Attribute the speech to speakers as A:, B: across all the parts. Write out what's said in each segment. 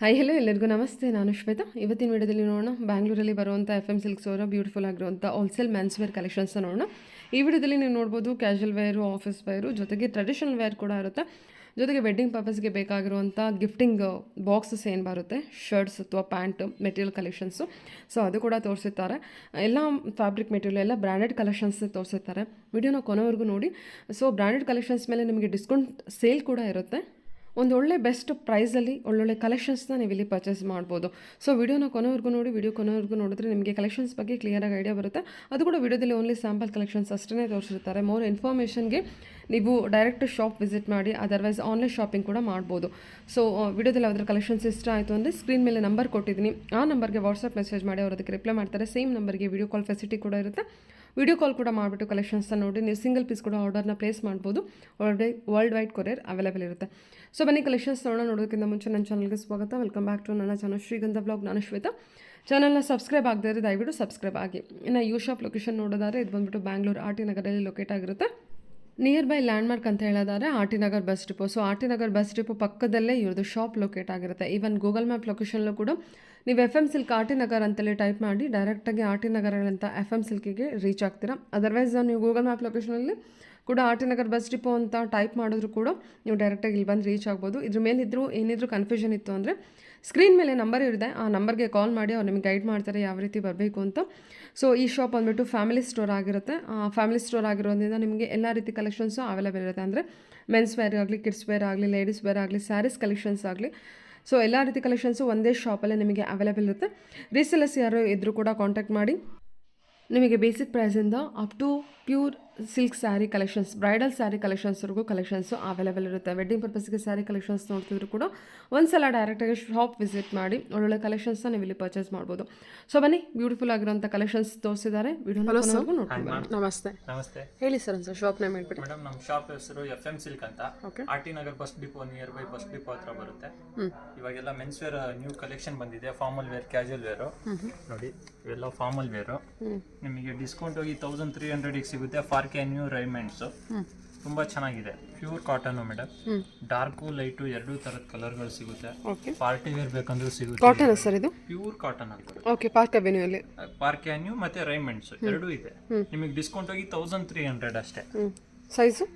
A: Hi hello ಎಲ್ಲರಿಗೂ ನಮಸ್ತೆ. ನಾನು ಶ್ವೇತಾ. ಇವತ್ತಿನ ವಿಡಿಯೋದಲ್ಲಿ ನೋಡೋಣ ಬ್ಯಾಂಗ್ಳೂರಲ್ಲಿ ಬರುವಂಥ FM ಸಿಲ್ಕ್ಸ್ ಅವರ ಬ್ಯೂಟಿಫುಲ್ ಆಗಿರುವಂಥ ಹೋಲ್ಸೇಲ್ ಮೆನ್ಸ್ ವೇರ್ ಕಲೆಕ್ಷನ್ಸ್ನ ನೋಡೋಣ. ಈ ವಿಡಿಯೋದಲ್ಲಿ ನೀವು ನೋಡ್ಬೋದು ಕ್ಯಾಶುವಲ್ ವೇರು, ಆಫೀಸ್ ವೇರು, ಜೊತೆಗೆ ಟ್ರೆಡಿಷನಲ್ ವೇರ್ ಕೂಡ ಇರುತ್ತೆ. ಜೊತೆಗೆ ವೆಡ್ಡಿಂಗ್ ಪರ್ಪಸ್ಗೆ ಬೇಕಾಗಿರುವಂಥ ಗಿಫ್ಟಿಂಗ್ ಬಾಕ್ಸಸ್ ಏನು ಬರುತ್ತೆ, ಶರ್ಟ್ಸ್ ಅಥವಾ ಪ್ಯಾಂಟ್ ಮೆಟೀರಿಯಲ್ ಕಲೆಕ್ಷನ್ಸು, ಸೊ ಅದು ಕೂಡ ತೋರಿಸಿರ್ತಾರೆ. ಎಲ್ಲ ಫ್ಯಾಬ್ರಿಕ್ ಮೆಟೀರಿಯಲ್ ಎಲ್ಲ ಬ್ರ್ಯಾಂಡೆಡ್ ಕಲೆಕ್ಷನ್ಸ್ ತೋರಿಸಿರ್ತಾರೆ. ವಿಡಿಯೋನ ಕೊನೆವರೆಗೂ ನೋಡಿ. ಸೊ ಬ್ರ್ಯಾಂಡೆಡ್ ಕಲೆಕ್ಷನ್ಸ್ ಮೇಲೆ ನಿಮಗೆ ಡಿಸ್ಕೌಂಟ್ ಸೇಲ್ ಕೂಡ ಇರುತ್ತೆ. ಒಂದು ಒಳ್ಳೆ ಬೆಸ್ಟ್ ಪ್ರೈಸಲ್ಲಿ ಒಳ್ಳೊಳ್ಳೆ ಕಲೆಕ್ಷನ್ಸ್ನ ನೀವು ಇಲ್ಲಿ ಪರ್ಚೇಸ್ ಮಾಡ್ಬೋದು. ಸೊ ವಿಡಿಯೋನ ಕೊನೆವರೆಗೂ ನೋಡಿ. ವಿಡಿಯೋ ಕೊನೆವರೆಗೂ ನೋಡಿದ್ರೆ ನಿಮಗೆ ಕಲೆಕ್ಷನ್ಸ್ ಬಗ್ಗೆ ಕ್ಲಿಯರಾಗಿ ಐಡಿಯಾ ಬರುತ್ತೆ. ಅದು ಕೂಡ ವಿಡಿಯೋದಲ್ಲಿ ಓನ್ಲಿ ಸ್ಯಾಂಪಲ್ ಕಲೆಕ್ಷನ್ಸ್ ಅಷ್ಟೇ ತೋರಿಸಿರ್ತಾರೆ. ಮೋರ್ ಇನ್ಫಾರ್ಮೇಷನ್ಗೆ ನೀವು ಡೈರೆಕ್ಟ್ ಶಾಪ್ ವಿಸಿಟ್ ಮಾಡಿ, ಅದರ್ವೈಸ್ ಆನ್ಲೈನ್ ಶಾಪಿಂಗ್ ಕೂಡ ಮಾಡ್ಬೋದು. ಸೊ ವಿಡಿಯೋದಲ್ಲಿ ಯಾವ್ದಾದ್ರು ಕಲೆಕ್ಷನ್ಸ್ ಇಷ್ಟ ಆಯಿತು ಅಂದರೆ ಸ್ಕ್ರೀನ್ ಮೇಲೆ ನಂಬರ್ ಕೊಟ್ಟಿದ್ದೀನಿ, ಆ ನಂಬರ್ಗೆ ವಾಟ್ಸಪ್ ಮೆಸೇಜ್ ಮಾಡಿ ಅವ್ರು ಅದಕ್ಕೆ ರಿಪ್ಲೈ ಮಾಡ್ತಾರೆ. ಸೇಮ್ ನಂಬರ್ಗೆ ವಿಡಿಯೋ ಕಾಲ್ ಫೆಸಿಲಿಟಿ ಕೂಡ ಇರುತ್ತೆ. ವಿಡಿಯೋ ಕಾಲ್ ಕೂಡ ಮಾಡಿಬಿಟ್ಟು ಕಲೆಕ್ಷನ್ಸ್ನ ನೋಡಿ ನೀವು ಸಿಂಗಲ್ ಪೀಸ್ ಕೂಡ ಆರ್ಡರ್ನ ಪ್ಲೇಸ್ ಮಾಡ್ಬೋದು. ವರ್ಲ್ಡ್ ವೈಡ್ ಕೊರಿಯರ್ ಅವೈಲೇಬಲ್ ಇರುತ್ತೆ. ಸೊ ಬನ್ನಿ ಕಲೆಕ್ಷನ್ಸ್ ನೋಡೋದಕ್ಕಿಂತ ಮುಂಚೆ ನನ್ನ ಚಾನಲ್ಗೆ ಸ್ವಾಗತ. ವೆಲ್ಕಮ್ ಬ್ಯಾಕ್ ಟು ನನ್ನ ಚಾನಲ್ ಶ್ರೀಗಂಧ ಬ್ಲಾಗ್. ನಾನು ಶ್ವೇತಾ. ಚಾನಲ್ನ ಸಬ್ಸ್ಕ್ರೈಬ್ ಆಗದೇ ಇದ್ರೆ ದಯವಿಟ್ಟು ಸಬ್ಸ್ಕ್ರೈಬ್ ಆಗಿ. ಇನ್ನು ಯು ಶಾಪ್ ಲೊಕೇಶನ್ ನೋಡೋದಾದ್ರೆ ಇದು ಬಂದುಬಿಟ್ಟು ಬ್ಯಾಂಗ್ಳೂರು RT ನಗರಲ್ಲಿ ಲೊಕೇಟ್ ಆಗಿರುತ್ತೆ. ನಿಯರ್ ಬೈ ಲ್ಯಾಂಡ್ಮಾರ್ಕ್ ಅಂತ ಹೇಳಿದರೆ RT Nagar bus depot. So RT Nagar bus depot ಪಕ್ಕದಲ್ಲೇ ಇವ್ರದ್ದು ಶಾಪ್ ಲೊಕೇಟ್ ಆಗಿರುತ್ತೆ. ಈವನ್ ಗೂಗಲ್ ಮ್ಯಾಪ್ ಲೊಕೇಶನ್ಲೂ ಕೂಡ ನೀವು FM ಸಿಲ್ಕ್ RT ನಗರ್ ಅಂತಲೇ ಟೈಪ್ ಮಾಡಿ ಡೈರೆಕ್ಟಾಗಿ RT ನಗರ್ ಅಂತ FM ಸಿಲ್ಕಿಗೆ ರೀಚ್ ಆಗ್ತೀರಾ. ಅದರ್ವೈಸ್ ನೀವು ಗೂಗಲ್ ಮ್ಯಾಪ್ ಲೊಕೇಶನಲ್ಲಿ ಕೂಡ RT ನಗರ್ ಬಸ್ ಡಿಪೋ ಅಂತ ಟೈಪ್ ಮಾಡಿದ್ರು ಕೂಡ ನೀವು ಡೈರೆಕ್ಟಾಗಿ ಇಲ್ಲಿ ಬಂದು ರೀಚ್ ಆಗ್ಬೋದು. ಇದ್ರ ಮೇಲಿದ್ರು ಏನಿದ್ರು ಕನ್ಫ್ಯೂಷನ್ ಇತ್ತು ಅಂದರೆ ಸ್ಕ್ರೀನ್ ಮೇಲೆ ನಂಬರ್ ಇರುತ್ತೆ, ಆ ನಂಬರ್ಗೆ ಕಾಲ್ ಮಾಡಿ ಅವ್ರು ನಿಮಗೆ ಗೈಡ್ ಮಾಡ್ತಾರೆ ಯಾವ ರೀತಿ ಬರಬೇಕು ಅಂತ. ಸೊ ಈ ಶಾಪ್ ಬಂದುಬಿಟ್ಟು ಫ್ಯಾಮಿಲಿ ಸ್ಟೋರ್ ಆಗಿರುತ್ತೆ. ಫ್ಯಾಮಿಲಿ ಸ್ಟೋರ್ ಆಗಿರೋದ್ರಿಂದ ನಿಮಗೆ ಎಲ್ಲ ರೀತಿ ಕಲೆಕ್ಷನ್ಸು ಅವೈಲೇಬಲ್ ಇರುತ್ತೆ. ಅಂದರೆ ಮೆನ್ಸ್ ವೇರ್ ಆಗಲಿ, ಕಿಡ್ಸ್ ವೇರ್ ಆಗಲಿ, ಲೇಡೀಸ್ ವೇರ್ ಆಗಲಿ, ಸ್ಯಾರೀಸ್ ಕಲೆಕ್ಷನ್ಸ್ ಆಗಲಿ, ಸೊ ಎಲ್ಲ ರೀತಿ ಕಲೆಕ್ಷನ್ಸು ಒಂದೇ ಶಾಪಲ್ಲೇ ನಿಮಗೆ ಅವೈಲೇಬಲ್ ಇರುತ್ತೆ. ರೀಸೇಲರ್ಸ್ ಯಾರು ಇದ್ದರೂ ಕೂಡ ಕಾಂಟ್ಯಾಕ್ಟ್ ಮಾಡಿ ನಿಮಗೆ ಬೇಸಿಕ್ ಪ್ರೈಸಿಂದ up to pure silk sari collections, bridal sari ಕಲೆಕ್ಷನ್ಸ್ವರೆಗೂ ಕಲೆಕ್ಷನ್ಸು ಅವೈಲೇಬಲ್ ಇರುತ್ತೆ. ವೆಡ್ಡಿಂಗ್ ಪರ್ಪಸ್ಗೆ ಸ್ಯಾರಿ ಕಲೆಕ್ಷನ್ಸ್ ನೋಡ್ತಿದ್ರು ಕೂಡ ಒಂದ್ಸಲ ಡೈರೆಕ್ಟಾಗಿ ಶಾಪ್ ವಿಸಿಟ್ ಮಾಡಿ ಒಳ್ಳೊಳ್ಳೆ ಕಲೆಕ್ಷನ್ಸ್ನ ನೀವು ಇಲ್ಲಿ ಪರ್ಚೇಸ್ ಮಾಡ್ಬೋದು. ಸೊ ಬನ್ನಿ, ಬ್ಯೂಟಿಫುಲ್ ಆಗಿರೋಂಥ ಕಲೆಕ್ಷನ್ಸ್ ತೋರಿಸಿದ್ದಾರೆ. ನಮಸ್ತೆ.
B: ನಮಸ್ತೆ,
A: ಹೇಳಿ ಸರ್ ಒಂದು ಶಾಪ್ ನೇಮ್ ಹೇಳ್ಬಿಟ್ಟು.
B: ಮೇಡಮ್ ನಮ್ಮ ಶಾಪ್ ಹೆಸರು FM ಸಿಲ್ಕ್ ಅಂತ. RT Nagar bus depot near by bus depot ಹತ್ರ ಬರುತ್ತೆ. ಇವಾಗೆಲ್ಲ ಮೆನ್ಸ್ ವೇರ್ ನ್ಯೂ ಕಲೆಕ್ಷನ್ ಬಂದಿದೆ. ಫಾರ್ಮಲ್ ವೇರ್, ಕ್ಯಾಶುವಲ್ ವೇರು ನೋಡಿ, ಇವೆಲ್ಲ ಫಾರ್ಮಲ್ ವೇರು. ನಿಮಗೆ ಡಿಸ್ಕೌಂಟ್ ಹೋಗಿ 1300 ಸಿಗುತ್ತೆ. ಫಾರ್ಕೆ ನ್ಯೂ ರೈಮೆಂಟ್ಸ್ ತುಂಬಾ ಚೆನ್ನಾಗಿದೆ. Pure cotton madam, dark light ಎರಡೂ ತರದ ಕಲರ್ಗಳು ಸಿಗುತ್ತೆ. ಪಾರ್ಟಿ ವೇರ್ ಬೇಕಂದ್ರೂ ಸಿಗುತ್ತೆ.
A: ಕಾಟನ್ ಸರ್ ಇದು?
B: ಪ್ಯೂರ್ ಕಾಟನ್ ಅಂತ.
A: ಓಕೆ, ಪಾರ್ಕ್ ಅವೆನ್ಯೂ ಅಲ್ಲಿ
B: ಪಾರ್ಕ್ ಅವೆನ್ಯೂ ಮತ್ತೆ ರೈಮೆಂಟ್ಸ್ ಎರಡೂ ಇದೆ. ನಿಮಗೆ ಡಿಸ್ಕೌಂಟ್ ಹೋಗಿ 1300 ಅಷ್ಟೇ.
A: ಸೈಜು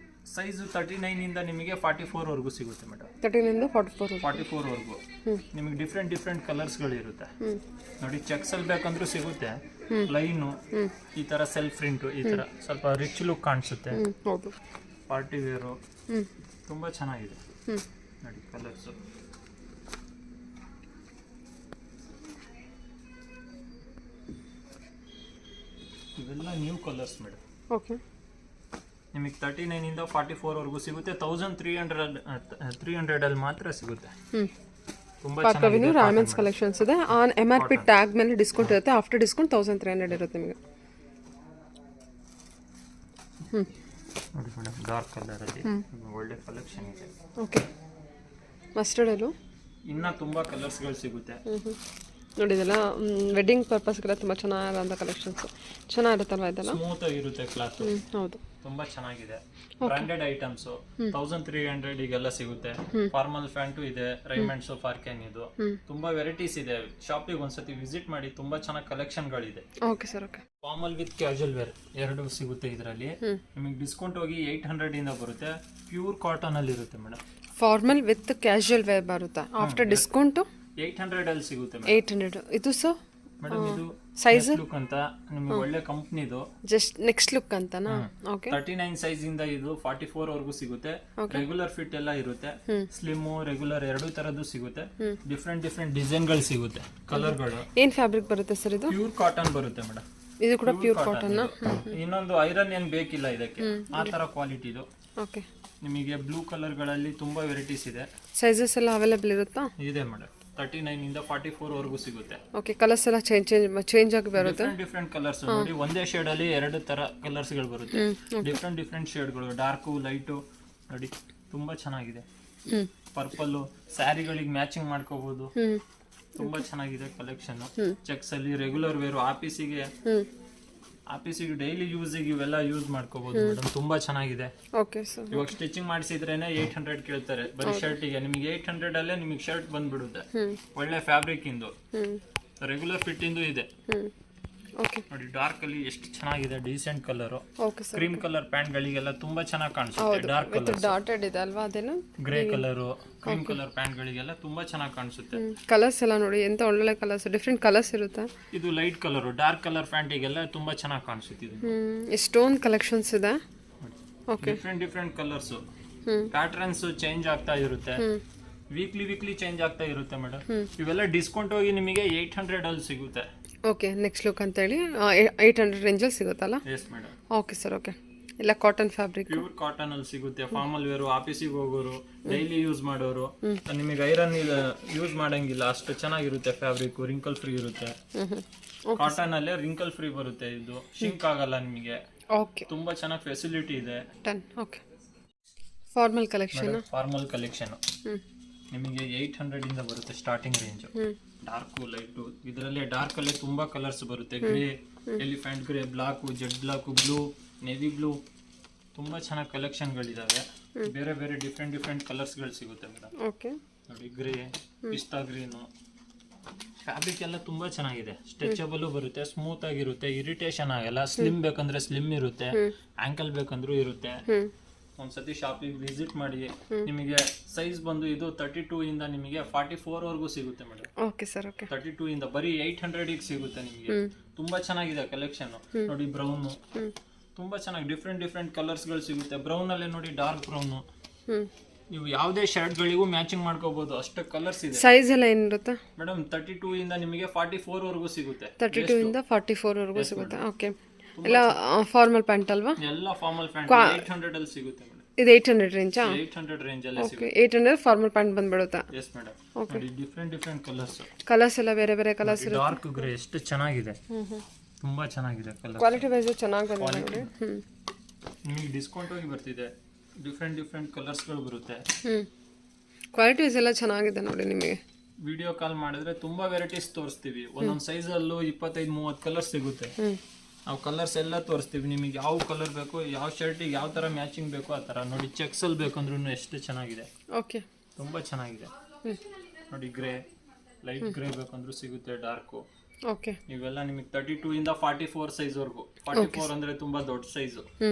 B: 39 ಇಂದ ನಿಮಗೆ 44 ವರೆಗೂ ಸಿಗುತ್ತೆ ಮೇಡಮ್.
A: 39 ಇಂದ
B: 44 ವರೆಗೂ ನಿಮಗೆ ಡಿಫ್ರೆಂಟ್ ಕಲರ್ಸ್ಗಳು ಇರುತ್ತೆ ನೋಡಿ. ಚೆಕ್ಸ್ ಅಲ್ಲಿ ಬೇಕಂದ್ರೂ ಸಿಗುತ್ತೆ. ಲೈನು ಈ ತರ ಸೆಲ್ಫ್ ಪ್ರಿಂಟು, ಈ ತರ ಸ್ವಲ್ಪ ರಿಚ್ ಲುಕ್ ಕಾಣಿಸುತ್ತೆ. ಪಾರ್ಟಿ ವೇರು ತುಂಬಾ ಚೆನ್ನಾಗಿದೆ ನೋಡಿ ಕಲರ್ಸ್. ಇವೆಲ್ಲ ನ್ಯೂ ಕಲರ್ಸ್ ಮೇಡಮ್.
A: ಓಕೆ,
B: ನಿಮಗೆ 39 ಇಂದ 44 ವರೆಗೂ ಸಿಗುತ್ತೆ. 1300 ಅಲ್ಲಿ ಮಾತ್ರ ಸಿಗುತ್ತೆ. ತುಂಬಾ
A: ಚೆನ್ನಾಗಿದೆ. ರಾಮೆನ್ಸ್ ಕಲೆಕ್ಷನ್ಸ್ ಇದೆ. ಆನ್ MRP ಟ್ಯಾಗ್ ಮೇಲೆ ಡಿಸ್ಕೌಂಟ್ ಇರುತ್ತೆ. ಆಫ್ಟರ್ ಡಿಸ್ಕೌಂಟ್ 1300 ಇರುತ್ತೆ ನಿಮಗೆ.
B: ನೋಡಿ ಮೇಡಮ್, ಡಾರ್ಕ್ ಕಲರ್ ಅಲ್ಲಿ ಒಳ್ಳೆ ಕಲೆಕ್ಷನ್ ಇದೆ.
A: ಓಕೆ, ಮಸ್ಟರ್ಡ್ ಅಲ್ಲೂ
B: ಇನ್ನ ತುಂಬಾ ಕಲರ್ಸ್ಗಳು ಸಿಗುತ್ತೆ
A: ನೋಡಿ. ಇದೆಲ್ಲ ವೆಡ್ಡಿಂಗ್ ಪರ್ಪಸ್ಗೆಲ್ಲ ತುಂಬ ಚೆನ್ನಾಗಿರೋಂಥ ಕಲೆಕ್ಷನ್ಸ್. ಚೆನ್ನಾಗಿರುತ್ತಲ್ವ ಇದೆಲ್ಲ?
B: ಸ್ಮೂತ್ ಆಗಿರುತ್ತೆ ಕ್ಲಾತ್.
A: ಹೌದು,
B: ತುಂಬಾ ಚೆನ್ನಾಗಿದೆ. ಬ್ರಾಂಡೆಡ್ ಐಟಮ್ಸ್ 1300 ಈಗೆಲ್ಲ ಸಿಗುತ್ತೆ. ಫಾರ್ಮಲ್ ಪ್ಯಾಂಟು ಇದೆ, ರೈಮೆಂಡ್ಸ್, ಫಾರ್ಕ್ಯಾನ್, ಇದು ತುಂಬಾ ವೆರೈಟೀಸ್ ಇದೆ. ಶಾಪಿಗೆ ಒಂದ್ಸತಿ ವಿಸಿಟ್ ಮಾಡಿ, ತುಂಬಾ ಚೆನ್ನಾಗಿ ಕಲೆಕ್ಷನ್ಗಳಿದೆ.
A: Okay sir. Okay,
B: formal with casual wear ಎರಡು ಸಿಗುತ್ತೆ ಇದರಲ್ಲಿ. ನಿಮಗೆ ಡಿಸ್ಕೌಂಟ್ ಹೋಗಿ 800 ಇಂದ ಬರುತ್ತೆ. ಪ್ಯೂರ್ ಕಾಟನ್ ಅಲ್ಲಿ ಇರುತ್ತೆ madam.
A: Formal with casual wear ಬರುತ್ತೆ. ಆಫ್ಟರ್ ಡಿಸ್ಕೌಂಟು
B: 800 ಅಲ್ಲಿ ಸಿಗುತ್ತೆ
A: 800. ಇದು ಸರ್
B: ಮೇಡಮ್, ಇದು
A: ಸೈಜ್
B: ಲುಕ್ ಅಂತ ನಿಮಗೆ ಒಳ್ಳೆ ಕಂಪ್ನಿದು.
A: ಜಸ್ಟ್ ನೆಕ್ಸ್ಟ್ ಲುಕ್ ಅಂತನಾ? ಓಕೆ,
B: 39 ಸೈಜ್ ಇಂದ ಇದು 44 ವರೆಗೂ ಸಿಗುತ್ತೆ. ರೆಗ್ಯುಲರ್ ಫಿಟ್ ಎಲ್ಲ ಇರುತ್ತೆ. ಸ್ಲಿಮ್, ರೆಗ್ಯುಲರ್ ಎರಡೂ ತರದ್ದು ಸಿಗುತ್ತೆ. ಡಿಫ್ರೆಂಟ್ ಡಿಸೈನ್ ಗಳು ಸಿಗುತ್ತೆ. ಕಲರ್ಗಳು.
A: ಏನ್ ಫ್ಯಾಬ್ರಿಕ್ ಬರುತ್ತೆ ಸರ್ ಇದು?
B: ಪ್ಯೂರ್ ಕಾಟನ್ ಬರುತ್ತೆ ಮೇಡಮ್.
A: ಇದು ಕೂಡ ಪ್ಯೂರ್ ಕಾಟನ್.
B: ಇನ್ನೊಂದು ಐರನ್ ಏನ್ ಬೇಕಿಲ್ಲ ಇದಕ್ಕೆ, ಆ ತರ ಕ್ವಾಲಿಟಿ ಇದು.
A: ಓಕೆ,
B: ನಿಮಗೆ ಬ್ಲೂ ಕಲರ್ ಗಳಲ್ಲಿ ತುಂಬಾ ವೆರೈಟೀಸ್ ಇದೆ.
A: ಸೈಜಸ್ ಎಲ್ಲ ಅವೈಲೇಬಲ್ ಇರುತ್ತಾ?
B: ಇದೆ ಮೇಡಮ್. 39 ಇಂದ 44 ವರೆಗೂ ಸಿಗುತ್ತೆ.
A: ಓಕೆ, ಕಲರ್ಸ್ ಎಲ್ಲ ಚೇಂಜ್ ಆಗಿ ಬರುತ್ತೆ.
B: ಡಿಫ್ರೆಂಟ್ ಕಲರ್ಸ್ ನೋಡಿ. ಒಂದೇ ಶೇಡ್ ಅಲ್ಲಿ ಎರಡು ತರ ಕಲರ್ಸ್ ಗಳು ಬರುತ್ತೆ. ಡಿಫ್ರೆಂಟ್ ಶೇಡ್ಗಳು, ಡಾರ್ಕು, ಲೈಟು ನೋಡಿ. ತುಂಬಾ ಚೆನ್ನಾಗಿದೆ. ಪರ್ಪಲ್ ಸ್ಯಾರಿಗಳಿಗೆ ಮ್ಯಾಚಿಂಗ್ ಮಾಡ್ಕೋಬಹುದು. ತುಂಬಾ ಚೆನ್ನಾಗಿದೆ ಕಲೆಕ್ಷನ್. ಚೆಕ್ಸ್ ಅಲ್ಲಿ ರೆಗ್ಯುಲರ್ ವೇರು, ಆಫೀಸಿಗೆ ಆಫೀಸಿಗೆ ಡೈಲಿ ಯೂಸಿಗೆ ಇವೆಲ್ಲ ಯೂಸ್ ಮಾಡ್ಕೋಬಹುದು ಮೇಡಮ್, ತುಂಬಾ ಚೆನ್ನಾಗಿದೆ.
A: Okay sir.
B: ಇವಾಗ ಸ್ಟಿಚಿಂಗ್ ಮಾಡಿಸಿದ್ರೇನೆ 800 ಕೇಳ್ತಾರೆ ಬರೀ ಶರ್ಟಿಗೆ. ನಿಮಗೆ 800 ಅಲ್ಲೇ ನಿಮಗೆ ಶರ್ಟ್ ಬಂದ್ಬಿಡುತ್ತೆ. ಒಳ್ಳೆ ಫ್ಯಾಬ್ರಿಕ್ ಇಂದು, ರೆಗ್ಯುಲರ್ ಫಿಟ್ ಇಂದು ಇದೆ.
A: ಓಕೆ
B: ನೋಡಿ ಡಾರ್ಕ್ ಅಲ್ಲಿ ಎಷ್ಟು ಚೆನ್ನಾಗಿದೆ, decent colour.
A: Okay sir.
B: Cream colour pant ಗಳಿಗೆಲ್ಲ ತುಂಬಾ ಚೆನ್ನಾಗಿ ಕಾಣಿಸುತ್ತೆ. ಡಾರ್ಕ್ ಕಲರ್
A: ಡಾಟೆಡ್ ಇದೆ ಅಲ್ವಾ, ಅದೇನು
B: grey colour, cream colour pant ಗಳಿಗೆಲ್ಲ ತುಂಬಾ ಚೆನ್ನಾಗಿ ಕಾಣಿಸುತ್ತೆ.
A: ಕಲರ್ಸ್ ಎಲ್ಲ ನೋಡಿ ಎಂತ ಒಳ್ಳೊಳ್ಳೆ ಕಲರ್ಸ್, ಡಿಫ್ರೆಂಟ್ ಕಲರ್ಸ್ ಇರುತ್ತೆ.
B: ಇದು ಲೈಟ್ ಕಲರ್, ಡಾರ್ಕ್ ಕಲರ್ ಪ್ಯಾಂಟಿಗೆಲ್ಲ ತುಂಬಾ ಚೆನ್ನಾಗಿ ಕಾಣಿಸುತ್ತೆ. ಇದು
A: ಎಷ್ಟೊಂದು ಕಲೆಕ್ಷನ್ಸ್ ಇದೆ. Okay.
B: Different colours, patterns change ಆಗ್ತಾ ಇರುತ್ತೆ. ವೀಕ್ಲಿ ಚೇಂಜ್ ಆಗ್ತಾ ಇರುತ್ತೆ ಮೇಡಮ್. ಇವೆಲ್ಲ ಡಿಸ್ಕೌಂಟ್ ಹೋಗಿ ನಿಮಗೆ 800 ಅಲ್ಲಿ ಸಿಗುತ್ತೆ.
A: ಓಕೆ. ನೆಕ್ಸ್ಟ್ ಲುಕ್ ಅಂತೇಳಿ 800 ರೇಂಜಲ್ಲಿ ಸಿಗುತ್ತಲ್ಲ?
B: S madam.
A: Okay sir. Okay. ಎಲ್ಲ ಕಾಟನ್ ಫ್ಯಾಬ್ರಿಕ್,
B: ಪ್ಯೂರ್ ಕಾಟನ್ ಅಲ್ಲಿ ಸಿಗುತ್ತೆ. ಫಾರ್ಮಲ್ ವೇರು, ಆಫೀಸಿಗೆ ಹೋಗೋರು, ಡೈಲಿ ಯೂಸ್ ಮಾಡೋರು, ನಿಮಗೆ ಐರನ್ ಯೂಸ್ ಮಾಡಂಗಿಲ್ಲ, ಅಷ್ಟು ಚೆನ್ನಾಗಿರುತ್ತೆ ಫ್ಯಾಬ್ರಿಕ್. ರಿಂಕಲ್ ಫ್ರೀ ಇರುತ್ತೆ. ಕಾಟನ್ ಅಲ್ಲೇ ರಿಂಕಲ್ ಫ್ರೀ ಬರುತ್ತೆ. ಇದು ಶಿಂಕ್ ಆಗಲ್ಲ ನಿಮಗೆ.
A: ಓಕೆ.
B: ತುಂಬಾ ಚೆನ್ನಾಗಿ ಫೆಸಿಲಿಟಿ ಇದೆ.
A: Okay. Formal collection,
B: formal collection ನಿಮಗೆ 800 ಇಂದ ಬರುತ್ತೆ ಸ್ಟಾರ್ಟಿಂಗ್ ರೇಂಜ್. ಡಾರ್ಕ್ ಲೈಟ್, ಇದರಲ್ಲಿ ಡಾರ್ಕ್ ಅಲ್ಲೇ ತುಂಬಾ ಕಲರ್ಸ್ ಬರುತ್ತೆ. Grey, elephant grey, black, jet black, blue, navy blue, ತುಂಬಾ ಚೆನ್ನಾಗಿ ಕಲೆಕ್ಷನ್ ಗಳಿದಾವೆ. ಬೇರೆ ಬೇರೆ ಡಿಫ್ರೆಂಟ್ ಕಲರ್ಸ್ ಗಳು ಸಿಗುತ್ತೆ ಮೇಡಮ್.
A: ಓಕೆ.
B: ನೋಡಿ ಗ್ರೇ, ಪಿಸ್ತಾ ಗ್ರೀನು, ಫ್ಯಾಬ್ರಿಕ್ ಎಲ್ಲ ತುಂಬಾ ಚೆನ್ನಾಗಿದೆ. ಸ್ಟ್ರೆಚಬಲ್ ಬರುತ್ತೆ, ಸ್ಮೂತ್ ಆಗಿರುತ್ತೆ, ಇರಿಟೇಷನ್ ಆಗಲ್ಲ. ಸ್ಲಿಮ್ ಬೇಕಂದ್ರೆ ಸ್ಲಿಮ್ ಇರುತ್ತೆ, ಆಂಕಲ್ ಬೇಕಂದ್ರೂ ಇರುತ್ತೆ. ಒಂದ್ಸತಿ ಶಾಪಿಗೆ ವಿಸಿಟ್ ಮಾಡಿ. ನಿಮಗೆ ಸೈಜ್ ಬಂದು ಇದು 32 ಇಂದ ನಿಮಗೆ 44 ವರೆಗೂ ಸಿಗುತ್ತೆ ಮೇಡಮ್.
A: Okay sir. ಓಕೆ.
B: 32 ಇಂದ ಬರೀ 800 ಗೆ ಸಿಗುತ್ತೆ ನಿಮಗೆ. ತುಂಬಾ ಚೆನ್ನಾಗಿದೆ ಕಲೆಕ್ಷನ್. ನೋಡಿ ಬ್ರೌನ್, ತುಂಬಾ ಚೆನ್ನಾಗಿ ಡಿಫ್ರೆಂಟ್ ಕಲರ್ಸ್ ಗಳು ಸಿಗುತ್ತೆ. ಬ್ರೌನ್ ಅಲ್ಲೇ ನೋಡಿ ಡಾರ್ಕ್ ಬ್ರೌನ್. ನೀವು ಯಾವುದೇ ಶರ್ಟ್ ಗಳಿಗೂ ಮ್ಯಾಚಿಂಗ್ ಮಾಡ್ಕೋಬಹುದು, ಅಷ್ಟು ಕಲರ್ಸ್ ಇದೆ.
A: ಸೈಜ್ ಎಲ್ಲ ಏನಿರುತ್ತೆ
B: ಮೇಡಮ್? 32 ಇಂದ ನಿಮಗೆ 44 ವರೆಗೂ ಸಿಗುತ್ತೆ.
A: 32 ಇಂದ 44 ವರೆಗೂ ಸಿಗುತ್ತೆ. ಓಕೆ. ಎಲ್ಲ ಫಾರ್ಮಲ್ ಪ್ಯಾಂಟ್ ಅಲ್ವಾ?
B: ಎಲ್ಲ ಫಾರ್ಮಲ್ ಪ್ಯಾಂಟ್ 800 ಅಲ್ಲಿ ಸಿಗುತ್ತೆ ಮೇಡಮ್.
A: ಇದು 800 ರೇಂಜಾ?
B: 800 ರೇಂಜ್ ಅಲ್ಲಿ
A: ಸಿಗುತ್ತೆ. 800 ಫಾರ್ಮಲ್ ಪ್ಯಾಂಟ್ ಬಂದ್ಬಿಡುತ್ತಾ?
B: Yes madam. ನೋಡಿ ಡಿಫ್ರೆಂಟ್
A: ಕಲರ್ಸ್ ಎಲ್ಲ ಬೇರೆ ಬೇರೆ ಕಲರ್ಸ್ ಇರುತ್ತೆ.
B: ಡಾರ್ಕ್ ಗ್ರೇ ಎಷ್ಟು ಚೆನ್ನಾಗಿದೆ, ತುಂಬಾ ಚೆನ್ನಾಗಿದೆ ಕಲರ್.
A: ಕ್ವಾಲಿಟಿ ವೈಸ್ ಚೆನ್ನಾಗಿ ಬಂದಿದೆ ನೋಡಿ.
B: ನಿಮಗೆ ಡಿಸ್ಕೌಂಟ್ ಹೋಗಿ ಬರ್ತಿದೆ. ಡಿಫ್ರೆಂಟ್ ಕಲರ್ಸ್ ಗಳು ಬರುತ್ತೆ.
A: ಕ್ವಾಲಿಟಿ ವೈಸ್ ಎಲ್ಲ ಚೆನ್ನಾಗಿದೆ ನೋಡಿ. ನಿಮಗೆ
B: ವಿಡಿಯೋ ಕಾಲ್ ಮಾಡಿದ್ರೆ ತುಂಬಾ ವೆರೈಟೀಸ್ ತೋರಿಸ್ತೀವಿ. ಒಂದೊಂದು ಸೈಜ್ ಅಲ್ಲೂ 25-30 ಕಲರ್ಸ್ ಸಿಗುತ್ತೆ. ನಾವು ಕಲರ್ಸ್ ಎಲ್ಲ ತೋರಿಸ್ತೀವಿ. ನಿಮಗೆ ಯಾವ ಕಲರ್ ಬೇಕು, ಯಾವ ಶರ್ಟಿಗೆ ಯಾವ ತರ ಮ್ಯಾಚಿಂಗ್ ಬೇಕು ಆ ತರ. ನೋಡಿ ಚೆಕ್ಸ್ ಅಲ್ಲಿ ಬೇಕಂದ್ರೂ ಎಷ್ಟು ಚೆನ್ನಾಗಿದೆ.
A: ಓಕೆ.
B: ತುಂಬಾ ಚೆನ್ನಾಗಿದೆ. ನೋಡಿ ಗ್ರೇ, ಲೈಟ್ ಗ್ರೇ ಬೇಕಂದ್ರೂ ಸಿಗುತ್ತೆ, ಡಾರ್ಕು.
A: ಓಕೆ.
B: ಇವೆಲ್ಲ ನಿಮಗೆ 32 ಇಂದ 44 ಸೈಜ್ ವರೆಗೂ. 44 ಅಂದ್ರೆ ತುಂಬಾ ದೊಡ್ಡ ಸೈಜ್.